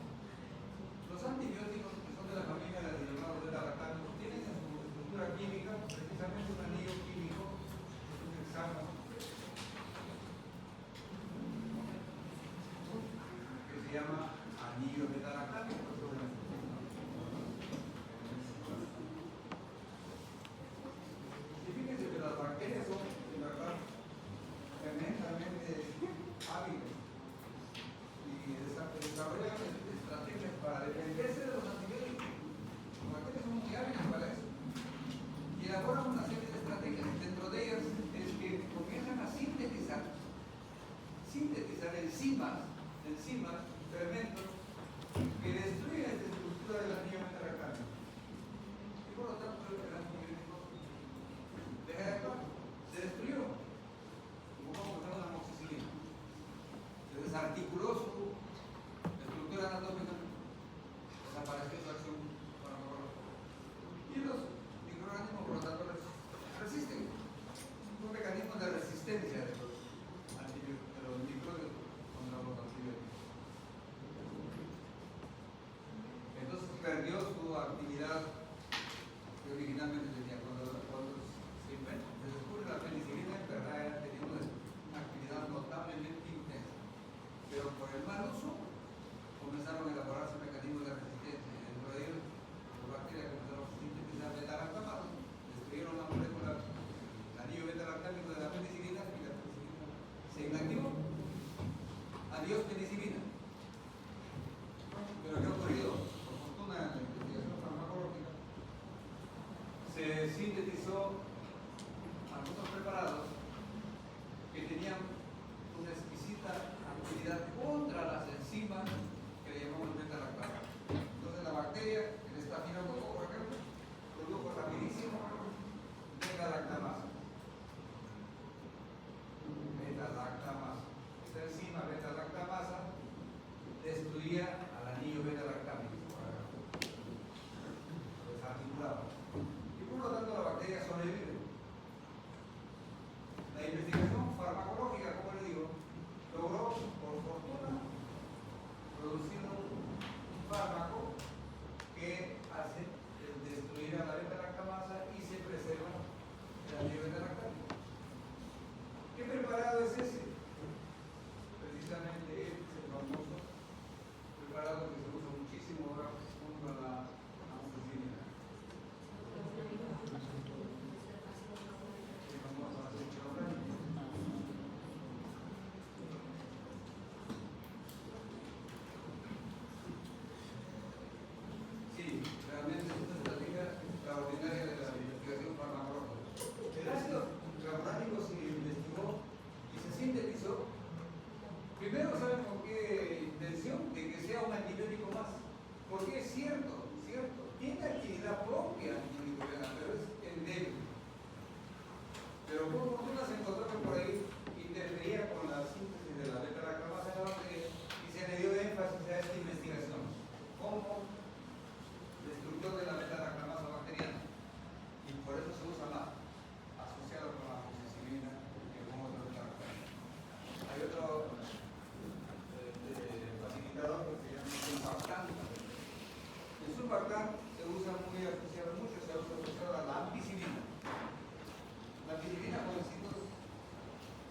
Los antibióticos que son de la familia de los llamados beta-lactámicos tienen en su estructura química precisamente un anillo químico, un hexano, que se llama anillo beta-lactámico. Y fíjense que las bacterias son, de verdad, tremendamente hábiles y desarrollan estrategias para defenderse de los antibióticos. Las bacterias son muy hábiles para eso. Y elaboran una serie de estrategias. Dentro de ellas es que comienzan a sintetizar enzimas, fermentos que destruyen esta estructura del anillo beta-lactámico. Y por lo tanto el antibiótico deja de actuar. Se destruyó. Como vamos a usar una amoxicilina. Se desarticuló su estructura anatómica. Desapareció su acción farmacológica. Y los microorganismos, por lo tanto, resisten. Un mecanismo de resistencia de los microbios contra los antibióticos. perdió su actividad que originalmente tenía. Cuando se inventa, se descubre la penicilina, en verdad tenía una actividad notablemente intensa. Pero por el mal uso comenzaron a elaborarse mecanismos de resistencia. Y dentro de ellos, las bacterias comenzaron a sintetizar beta-lactamados, destruyeron la molécula, el anillo beta-lactámico de la penicilina y la penicilina se inactivó. Adiós penicilina. Pero ¿qué ha ocurrido? Por fortuna, en la investigación farmacológica se sintetizó algunos preparados que tenían una exquisita actividad contra las enzimas que le llamamos beta-lactamados. Entonces la bacteria, el estafilococo, por ejemplo, produjo rapidísimo beta-lactamasa. Beta-lactamasa. Esta enzima beta-lactamasa destruía al anillo beta-lactámico, lo desarticulaba. Y por lo tanto la bacteria sobrevive. La investigación farmacológica, como le digo, logró, por fortuna, producir un fármaco que hace destruir a la beta-lactamasa y se preserva el anillo beta-lactámico. ¿Qué preparado es ese? Precisamente este es el famoso preparado que se usa muchísimo ahora junto a la amoxicilina. El famoso aceite orgánico. Sí, realmente es una estrategia extraordinaria de la investigación farmacológica. El ácido clavulanico se investigó y se sintetizó. Primero, ¿saben con qué intención? De que sea un antibiótico más. Porque es cierto, tiene actividad propia antimicrobiana, pero es endeble. Pero por fortuna se encontró que por ahí intervenía con la síntesis de la beta-lactamasa en la bacteria y se le dio énfasis a esta investigación como destructor de la beta-lactamasa bacteriana. Y por eso se usa más, asociado con la amoxicilina que con otros beta-lactamados. Hay otro facilitador que se llama surfactante. El surfactante se usa muy asociado, mucho se usa asociado a la ampicilina. La ampicilina, jovencitos,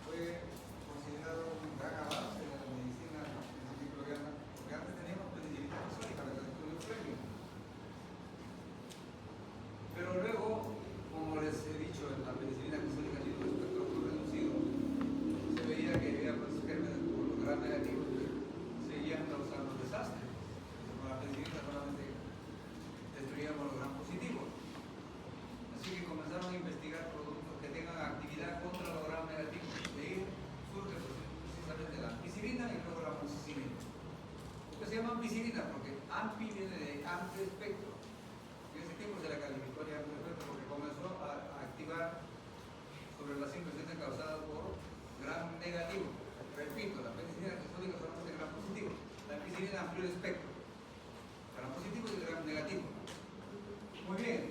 fue considerado un gran avance en la medicina antimicrobiana, porque antes teníamos penicilina sólica, la estudio previo. Pero luego, como les he dicho, la penicilina cristólica tiene un espectro muy reducido. Se veía que había gérmenes por los gram negativos que seguían causando desastres. Con la penicilina solamente destruíamos los gram positivos. Así que comenzaron a investigar productos que tengan actividad contra los gram negativos. De ahí surge precisamente la ampicilina y luego la amoxicilina. ¿Por qué se llama ampicilina? Porque ampi viene de amplio espectro. En ese tiempo se la calificó de amplio espectro porque comenzó a activar sobre las infecciones causadas por gram negativo. Repito, la penicilina cristólica solamente gram positivo. La ampicilina amplió el espectro. Gram positivo y gram negativo. Muy bien.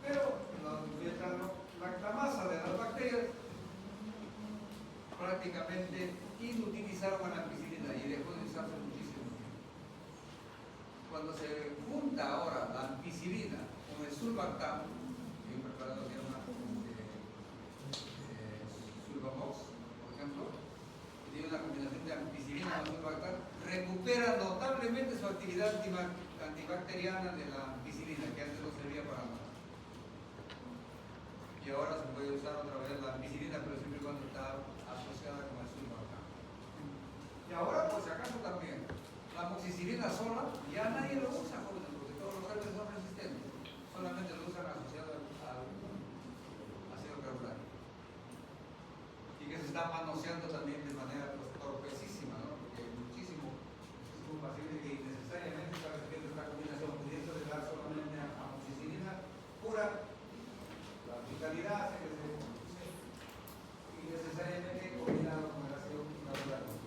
Pero la beta-lactamasa de las bacterias prácticamente inutilizaron a la ampicilina y dejó de usarse muchísimo tiempo. Cuando se junta ahora la ampicilina con el surfactante, que hay un preparado que se llama Sulfamox, por ejemplo, que tiene una combinación de ampicilina más surfactante, recupera notablemente su actividad antibacteriana de la ampicilina, que antes no servía para nada. Y ahora se puede usar otra vez la ampicilina, pero siempre y cuando está asociada con el surfactante. Y ahora, por si acaso también, la amoxicilina sola ya nadie lo usa, jóvenes, porque todos los gérmenes son resistentes. Solamente lo usan asociado al ácido clavulanico. Y que se está manoseando también de manera pues, torpecísima, ¿no? Porque hay muchísimos pacientes que innecesariamente están recibiendo esta combinación, pudiendo dar solamente amoxicilina pura. La vitalidad se y necesariamente combinado con el ácido clavulanico.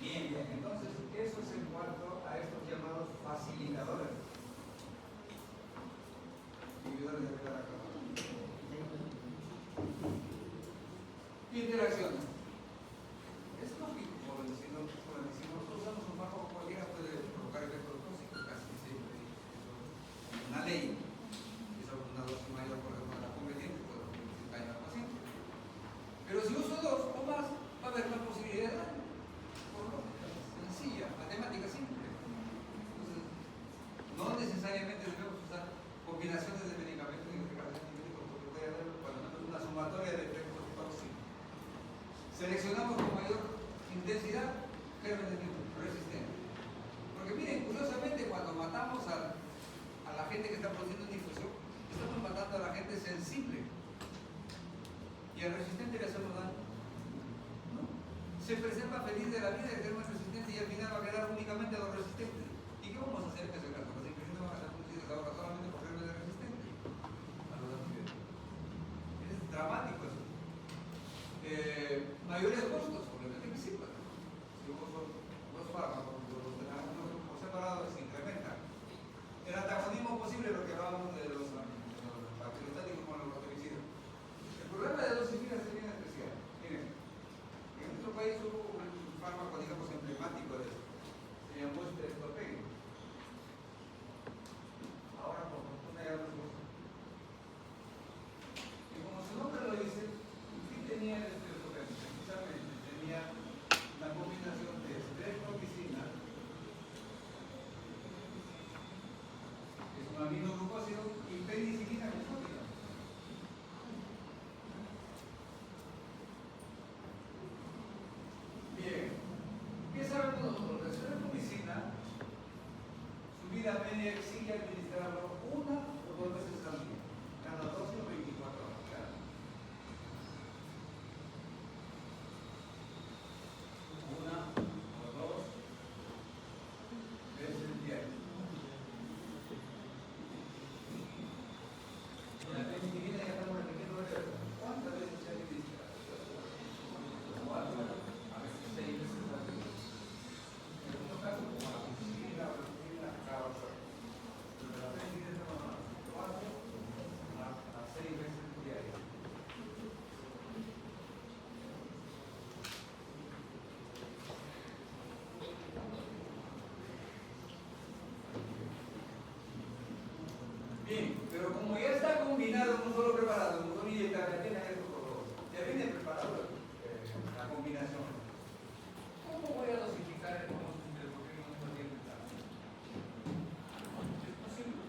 Bien, entonces eso es en cuanto a estos llamados facilitadores, inhibidores de beta-lactamasa. Interacciones. Es lógico, como decimos, usamos un fármaco cualquiera puede provocar efectos tóxicos. intensidad, gérmenes resistentes. Porque miren, curiosamente, cuando matamos a la gente que está produciendo una infusión, estamos matando a la gente sensible. Y al resistente le hacemos daño. ¿No? Se preserva feliz de la vida de germen resistente y al final va a quedar únicamente a los resistentes. ¿Y qué vamos a hacer en ese caso? Los infecciones van a ser producidas ahora solamente por gérmenes resistentes a los antibióticos. Es dramático eso. Mayores costos, obviamente que sí, pues. Si los fármacos, por separado se incrementan. El antagonismo posible, lo que hablábamos de los bacteriostáticos con los bactericidas. El problema de dosis fijas es bien especial. Miren, en nuestro país hubo un fármaco, digamos, emblemático de eso. Se llamó estreptopein. Ahora, por fortuna, ya no se usa. Y como su nombre lo dice, sí tenía el estreptopein. Precisamente tenía la combinación de streptomicina, que es un aminoglucósido, y penicilina glucósica. Bien, ¿qué sabemos nosotros? La streptomicina, su vida media exige administrarlo una o dos veces al día, cada 12 o 24 horas. Claro. Una o dos veces diario. La penicilina ya estamos repitiendo varias veces. ¿Cuántas veces se administra? 4, a veces 6 veces al día. En algunos casos, como la penicilina o la aspirina, cada 8 horas. Pero la penicilina estamos hablando de 4 a 6 veces diarias. Bien, pero como ya está combinado en un solo preparado, en un solo inyectable, tiene esto todo. Ya viene preparado la combinación. ¿Cómo voy a dosificar el monóxido de hidrógeno en un paciente tal? Es posible.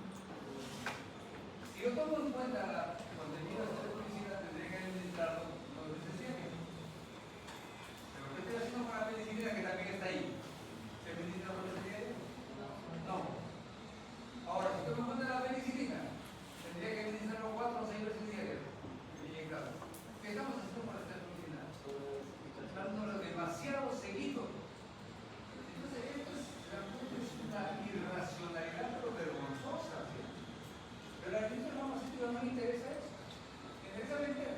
Si yo tomo en cuenta la contenido de la penicilina, tendré que administrarlo dos veces diarias. Pero ¿qué estoy haciendo con la penicilina que también está ahí? ¿Se administra dos veces diarias? No. Ahora, si tomo en cuenta la penicilina, tendría que administrarlo 4 o 6 veces diarias. Claro. ¿Qué estamos haciendo con la penicilina? Dándolo demasiado seguido. Entonces, esto es realmente una irracionalidad, pero vergonzosa. ¿Sí? Pero a la industria farmacéutica no le interesa eso. Le interesa vender.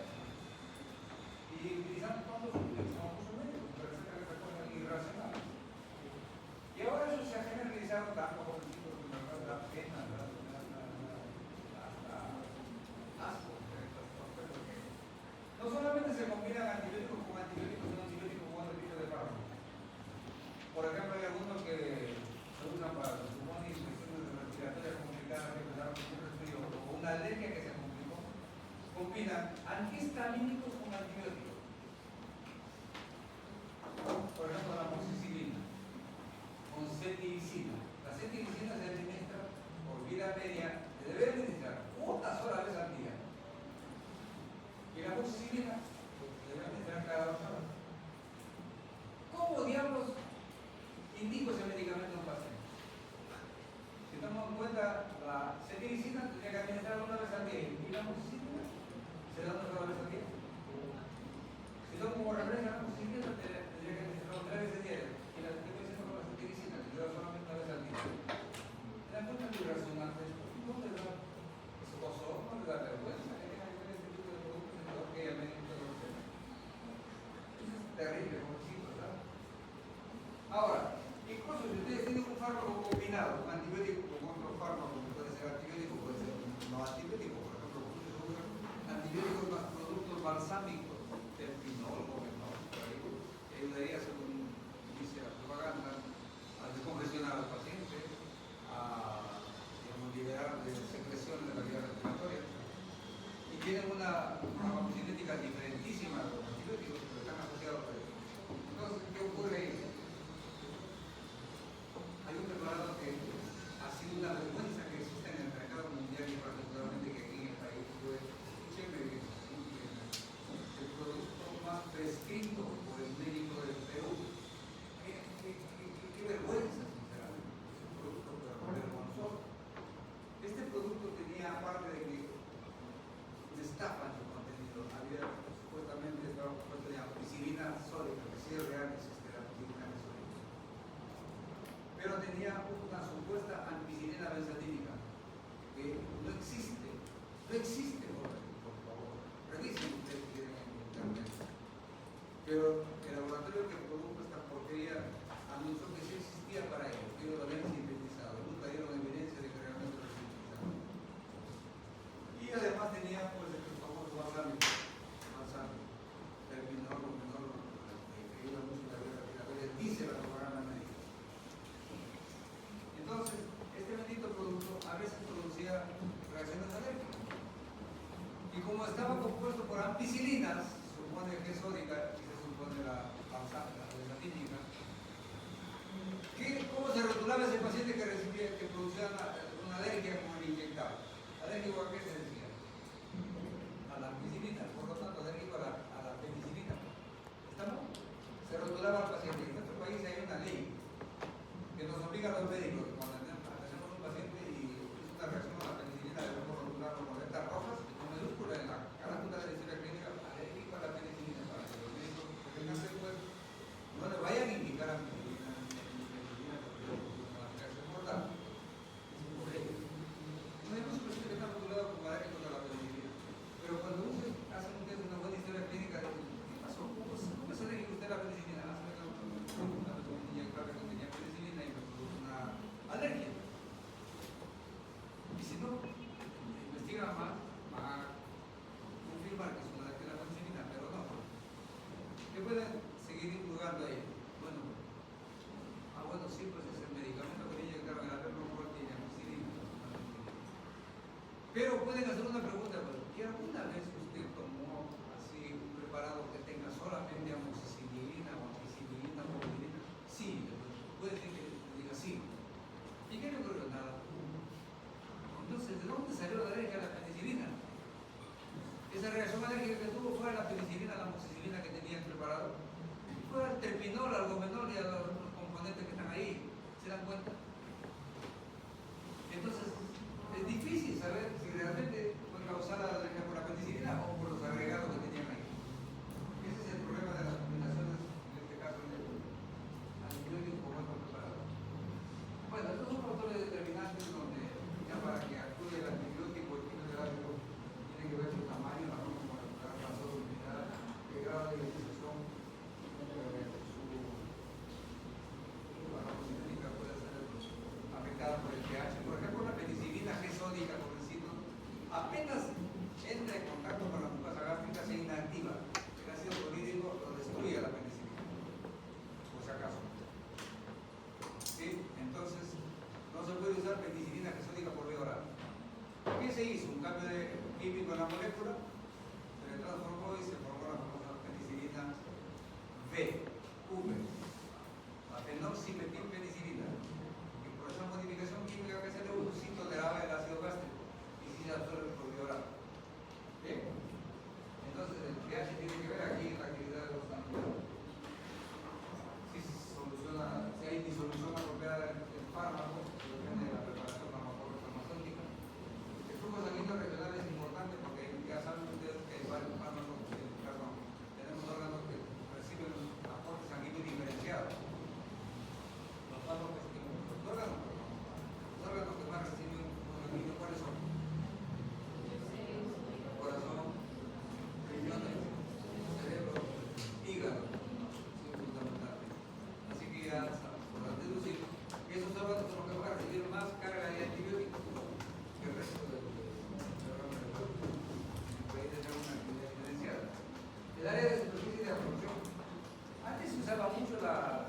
Y utilizando fondos médicos, pero es una cosa irracional. Y ahora eso se ha generalizado tanto como el tipo de la pena, asco. No solamente se combinan antibióticos con antibióticos, sino antibióticos con otro tipo de fármacos. Por ejemplo, hay algunos que se usan para los pulmones y infecciones respiratorias complicadas que empezaron con un resfrío o una alergia que se complicó. Combinan antihistamínicos con antibióticos. Por ejemplo, la amoxicilina con cetiricina. La cetiricina se administra por vida media, se debe administrar una sola vez al día. Y la amoxicilina se debe administrar cada 2 horas. ¿Cómo diablos indico ese medicamento a un paciente? Si tomamos en cuenta la cetiricina, tendría que administrarla una vez al día. ¿Y la amoxicilina? ¿Se da una sola vez al día? Si tomo como referencia la amoxicilina, tendría que administrarla 3 veces diarias. Y la estoy diciendo con la cetiricina, que se da solamente una vez al día. ¿Se dan cuenta de lo irracional de esto? No le da escozo, no le da vergüenza que tenga que tener este tipo de productos en todo que ella me dice lo que sea. Eso es terrible, pobrecito, ¿verdad? Ahora, incluso si ustedes tienen un fármaco combinado, un antibiótico con otro fármaco, que puede ser antibiótico, puede ser no antibiótico, por ejemplo, antibióticos más productos balsámicos, del pinol, gobenol, que ayudaría, según dice la propaganda, a descongestionar al paciente, a liberar de secreciones de la vía respiratoria. Y tienen una farmacocinética diferentísima de los antibióticos, pero están asociados a eso. Entonces, ¿qué ocurre ahí? Hay un preparado que ha sido una vergüenza que existe en el mercado mundial y particularmente que aquí en el país. Escúchenme bien, tenía una supuesta ampicilina benzatínica, que no existe, por favor. Revisen ustedes si quieren en internet. Pero el laboratorio que produjo esta porquería anunció que sí existía para ello, que ellos lo habían sintetizado, nunca dieron evidencia de que realmente lo sintetizaron. Y además tenía pues el famoso balsámico, terminol, luminol, que ayuda mucho en la vía respiratoria, dice la propaganda médica. Entonces, este bendito producto a veces producía reacciones alérgicas. Y como estaba compuesto por ampicilinas, supone que es sódica y se supone la benzatínica, ¿cómo se rotulaba ese paciente que recibía, que producía una alergia como el inyectable? ¿Alérgico a qué se decía? A la ampicilina, por lo tanto, alérgico a la penicilina. ¿Estamos? Se rotulaba al paciente. En nuestro país hay una ley que nos obliga a los médicos, cuando tenemos un paciente y es una reacción a la penicilina, debemos rotularlo con letras rojas y con mayúsculas en la carátula de la historia clínica, alérgico a la penicilina, para que los médicos que tengan después no le vayan a indicar a penicilina, porque es una reacción mortal. Es por ley. No hay mucho paciente que está rotulado como alérgico a la penicilina. Pero cuando uno hace una buena historia clínica, ¿qué pasó? ¿Cómo es alérgico usted a la penicilina? Una inyectable que tenía penicilina y me produjo una alergia. Y si no, investiga más, va a confirmar que es una alergia a la penicilina, pero no. ¿Qué pueden seguir jugando ahí? Bueno, sí, pues es el medicamento que le inyectaron en la perna no tiene ampicilina. Pero pueden hacer una pregunta, pues, ¿y alguna vez usted tomó así un preparado que tenga solamente amoxicilina o ampicilina o ampicilina? Sí, puede ser que diga sí. ¿Y qué le ocurrió? Nada. Entonces, ¿de dónde salió la alergia a la penicilina? Esa reacción alérgica que tuvo fue a la penicilina, a la amoxicilina que tenía el preparado. Fue al terpinol, al gomenol y a los componentes que están ahí. ¿Se dan cuenta? Entonces, es difícil saber si realmente fue causada la alergia por la penicilina o por los agregados que tenían ahí. Ese es el problema de las combinaciones, en este caso, de antibióticos con otro preparado. Bueno, estos son factores determinantes donde ya para que actúe el antibiótico o el quimioterápico tiene que ver su tamaño, la forma molecular, la solubilidad, el grado de ionización, su farmacocinética puede ser afectada por el pH. Por ejemplo, la penicilina, que es sódica, pobrecito, apenas entra en contacto con la mucosa gástrica, se inactiva. El ácido clorhídrico lo destruye a la penicilina, por si acaso. ¿Sí? Entonces, no se puede usar penicilina que es sódica por vía oral. ¿Qué se hizo? Un cambio de químico en la molécula, se le transformó y se formó la famosa penicilina la fenoximetilpenicilina. Y por esa modificación química que se le usó, sí toleraba el ácido gástrico y sí se absorbe por vía oral. ¿Bien? Entonces, el pH tiene que ver aquí en la actividad de los antibióticos. Si hay disolución apropiada del fármaco, depende de la preparación farmacéutica. El flujo sanguíneo regional es importante porque ya saben ustedes que hay varios fármacos, en este caso tenemos órganos que reciben aporte sanguíneo diferenciado. Los órganos que más reciben flujo sanguíneo, ¿cuáles son? Corazón, riñones, cerebro, hígado. Así que ya podrán deducir que esos órganos son los que van a recibir más carga de antibióticos que el resto del órgano del cuerpo. Puede tener una actividad diferenciada. El área de superficie de absorción. Antes se usaba mucho las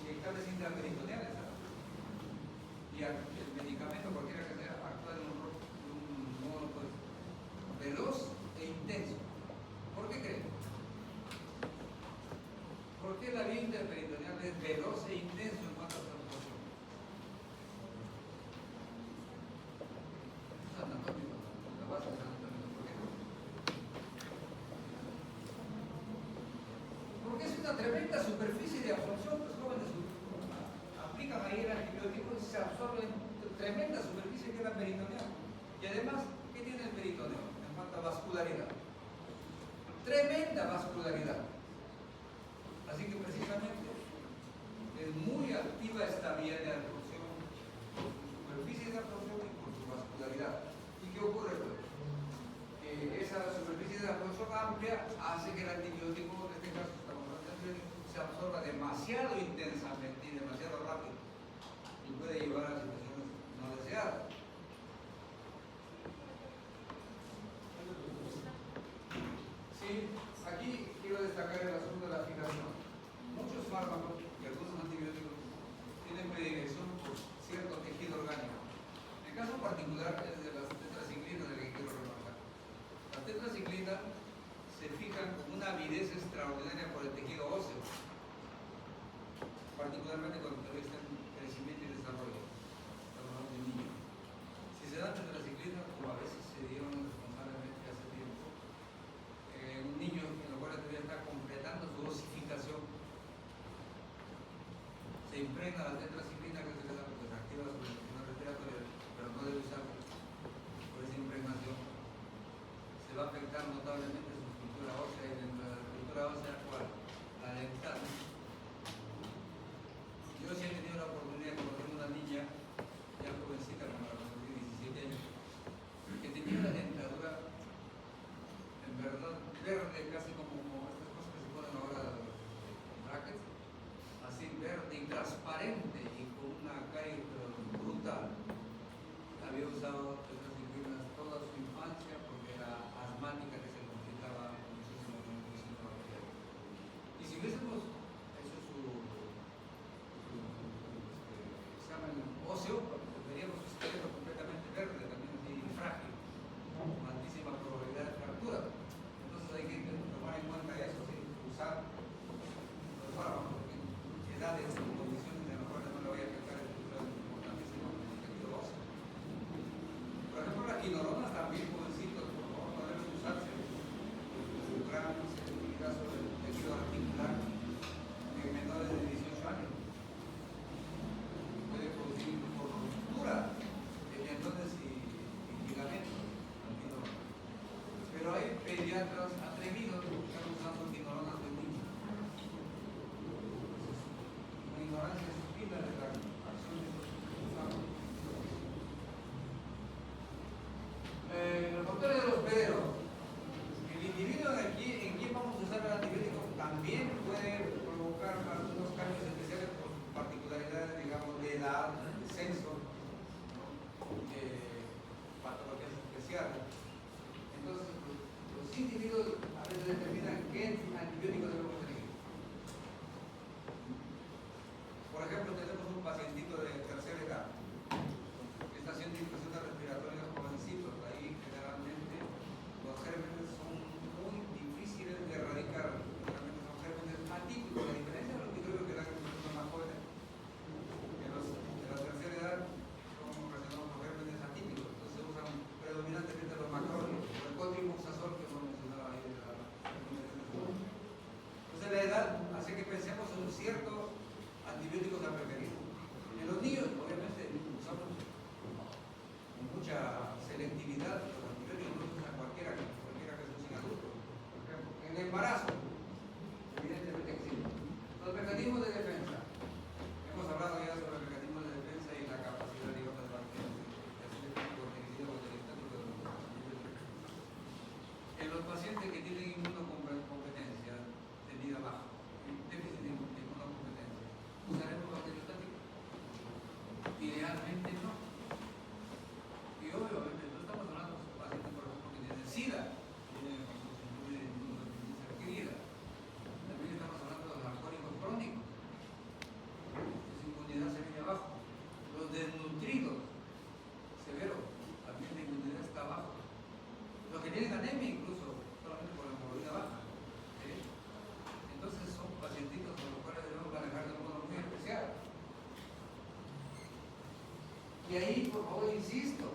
inyectables intraperitoneales, ¿sabes? Y el medicamento, cualquiera que sea, actúa de un modo pues, veloz e intenso. ¿Por qué creen? ¿Por qué la vía interperitoneal es veloz e intenso en cuanto a su absorción? Es anatómico, la base es anatómica. ¿Por qué? Porque es una tremenda superficie de absorción. Los jóvenes aplican ahí el antibiótico y se absorbe en tremenda superficie que es la peritoneal. Y además, ¿qué tiene el peritoneo en cuanto a vascularidad? Tremenda vascularidad. Así que precisamente es muy activa esta demasiado intensamente y demasiado rápido y puede llevar a situaciones no deseadas. Sí, aquí quiero destacar el asunto de la fijación. Muchos fármacos y algunos antibióticos tienen predilección por cierto tejido orgánico. El caso particular es de las tetraciclinas del que quiero remarcar. La tetraciclina se fijan con una avidez extraordinaria por el tejido óseo, particularmente cuando todavía está en crecimiento y desarrollo. Estamos hablando de un niño. Si se da tetraciclina, como a veces se dieron responsablemente hace tiempo, un niño en lo cual todavía está completando su osificación, se impregna la tetraciclina que se le da porque se activa su sistema respiratorio, pero no debe usarlo por esa impregnación. Se va a afectar notablemente su estructura ósea y dentro de la estructura ósea, ¿cuál? La dental. Yo sí he tenido la oportunidad de conocer una niña, ya jovencita, como la conocí, 17 años, que tenía la dentadura, en verdad, verde, casi como estas cosas que se ponen ahora, brackets, así verde y transparente y con una calle brutal. Había usado tetraciclinas toda su infancia porque era asmática que se complicaba muchísimo con el sistema bacteriano. Y si hubiésemos hecho su examen óseo, veríamos su esqueleto completamente verde, también así frágil, con altísima probabilidad de fractura. Entonces hay que tomar en cuenta eso, ¿sí? Usar los fármacos en edades y condiciones de las cuales no le vaya a afectar el futuro importantísimo en el tejido óseo. Por ejemplo, las quinolonas también, jovencitos, por favor, no deben usarse su gran sensibilidad sobre el tejido articular en menores de 18 años. Puede producir por ruptura de tendones y ligamentos. Pero hay pediatras atrevidos que están usando quinolonas de niños. Una ignorancia supina de la acción de estos fármacos. Los factores de los pederos. El individuo en quien vamos a usar el antibiótico también puede provocar algunos cambios especiales por particularidades, digamos, de edad, de censo, de patologías especiales. Entonces, los individuos a veces determinan qué antibiótico debemos tener. Por ejemplo, tenemos un pacientito de tercera edad que está haciendo infecciones respiratorias jovencitos. Ahí generalmente los gérmenes son muy difíciles de erradicar. Generalmente son gérmenes atípicos. La diferencia de los microbios que dan en personas más jóvenes, que los de la tercera edad son relacionados con gérmenes atípicos. Entonces se usan predominantemente los macrólidos, el cotrimoxazol que hemos mencionado ahí de la recomendación. Entonces la edad hace que pensemos en un cierto antibióticos a preferir. En los niños, obviamente, usamos con mucha selectividad los antibióticos, no se usan cualquiera que se use en adultos. Por ejemplo, en el embarazo, evidentemente existen. Los mecanismos de defensa. Hemos hablado ya sobre los mecanismos de defensa y la capacidad, digamos, de bacterias de hacer efecto bactericida o bacteriostático de los antibióticos. En los pacientes que tienen inmunocompetencia tenida baja, déficit de inmunocompetencia, ¿usaremos bacteriostáticos? Idealmente no. Y obviamente no estamos hablando de pacientes, por ejemplo, que tienen SIDA, tienen inmunodeficiencia adquirida. También estamos hablando de los alcohólicos crónicos, su inmunidad se viene abajo. Los desnutridos severos, también la inmunidad está abajo. Los que tienen anemia incluso, solamente por la hemoglobina baja. ¿Sí? Entonces son pacientitos con los cuales debemos manejar de un modo muy especial. Y ahí, por favor, insisto,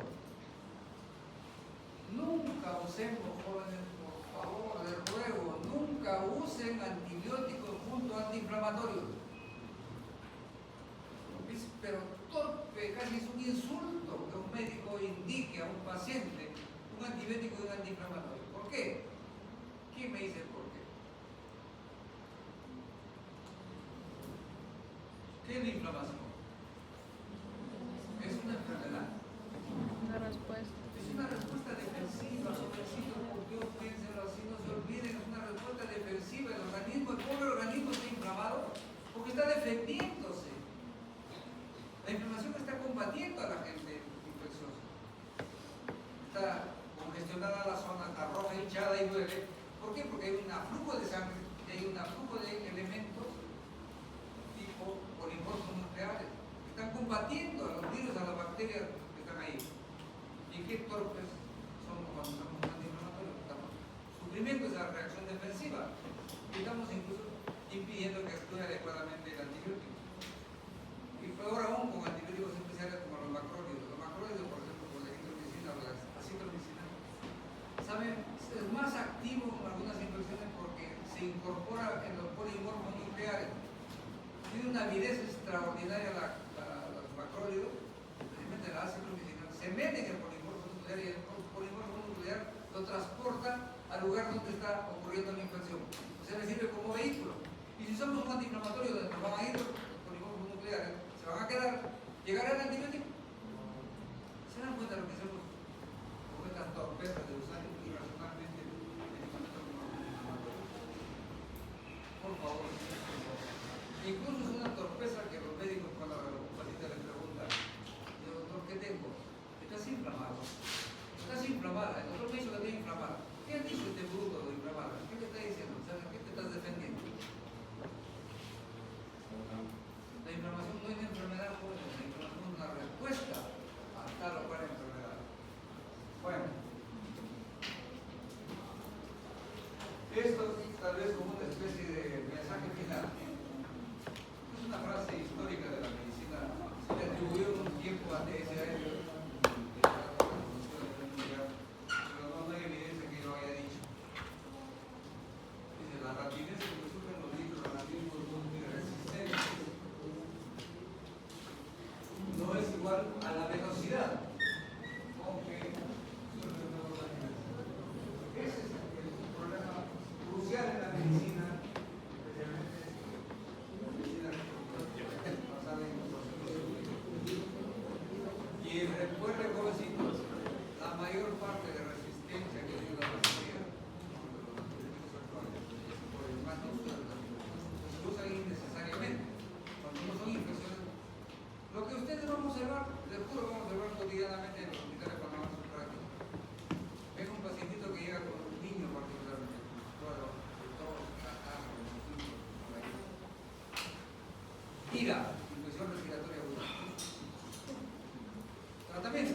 nunca usemos, jóvenes, por favor, les ruego, nunca usen antibióticos junto a antiinflamatorios. Pero torpe, casi es un insulto que un médico indique a un paciente un antibiótico y un antiinflamatorio. ¿Por qué? ¿Quién me dice por qué? ¿Qué es la inflamación? Es una enfermedad. Una respuesta. Es una respuesta defensiva, jovencitos, por Dios, piénsenlo así, no se olviden, es una respuesta defensiva. El pobre organismo está inflamado porque está defendiéndose. La inflamación está combatiendo a la gente infecciosa. Está congestionada la zona, está roja, hinchada y duele. ¿Por qué? Porque hay un aflujo de sangre, hay un aflujo de elementos tipo polimorfos nucleares que están combatiendo a los virus, a las bacterias que están ahí. Y qué torpes somos cuando estamos antiinflamatorios. Estamos suprimiendo esa reacción defensiva y estamos incluso impidiendo que actúe adecuadamente el antibiótico. Y peor aún con antibióticos especiales como los macrólidos. Los macrólidos, por ejemplo, con la eritromicina o la acitromicina, ¿saben? Es más activo en algunas infecciones porque se incorpora en los polimorfos nucleares. Tiene una avidez extraordinaria los macrólidos, especialmente la acitromicina, se mete en el polimorfo nuclear y el polimorfo nuclear lo transporta al lugar donde está ocurriendo la infección. O sea, le sirve como vehículo. Y si somos un antiinflamatorio donde nos van a ir los polimorfos nucleares, se van a quedar, llegará el antibiótico. ¿Se dan cuenta de lo que hacemos con estas torpezas de usar irracionalmente medicamentos como antiinflamatorios? Por favor. Incluso es una torpeza que los médicos cuando los pacientes les preguntan, doctor, ¿qué tengo? Estás inflamado. Estás inflamada. El doctor me dijo que estoy inflamada. ¿Qué ha dicho este bruto de inflamada? ¿Qué te está diciendo? ¿Sabes qué te estás defendiendo? La inflamación no es una enfermedad, joven. La inflamación es una respuesta a tal o cual enfermedad. Bueno. Esto es tal vez como una especie de mensaje final. Es una frase histórica de la medicina. Se le atribuyó en un tiempo a T.S. Eliot, pero no hay evidencia que yo haya dicho. Dice, la rapidez con que surgen los microorganismos multiresistentes no es igual a la velocidad con que surgen nuevos organismos. Ese es un problema crucial en la medicina, especialmente en la medicina basada en los procesos científicos. Y recuerde, jovencitos, la mayor parte de resistencia que tiene la bacteria son de los antibióticos actuales, por el mal uso de los antibióticos. Se usan innecesariamente. Cuando no son infecciones, lo que ustedes van a observar, les juro, vamos a observar cotidianamente en los hospitales cuando van a su práctica. Ven un pacientito que llega con un niño particularmente, todo, catarro, ira, infección respiratoria aguda. Tratamiento.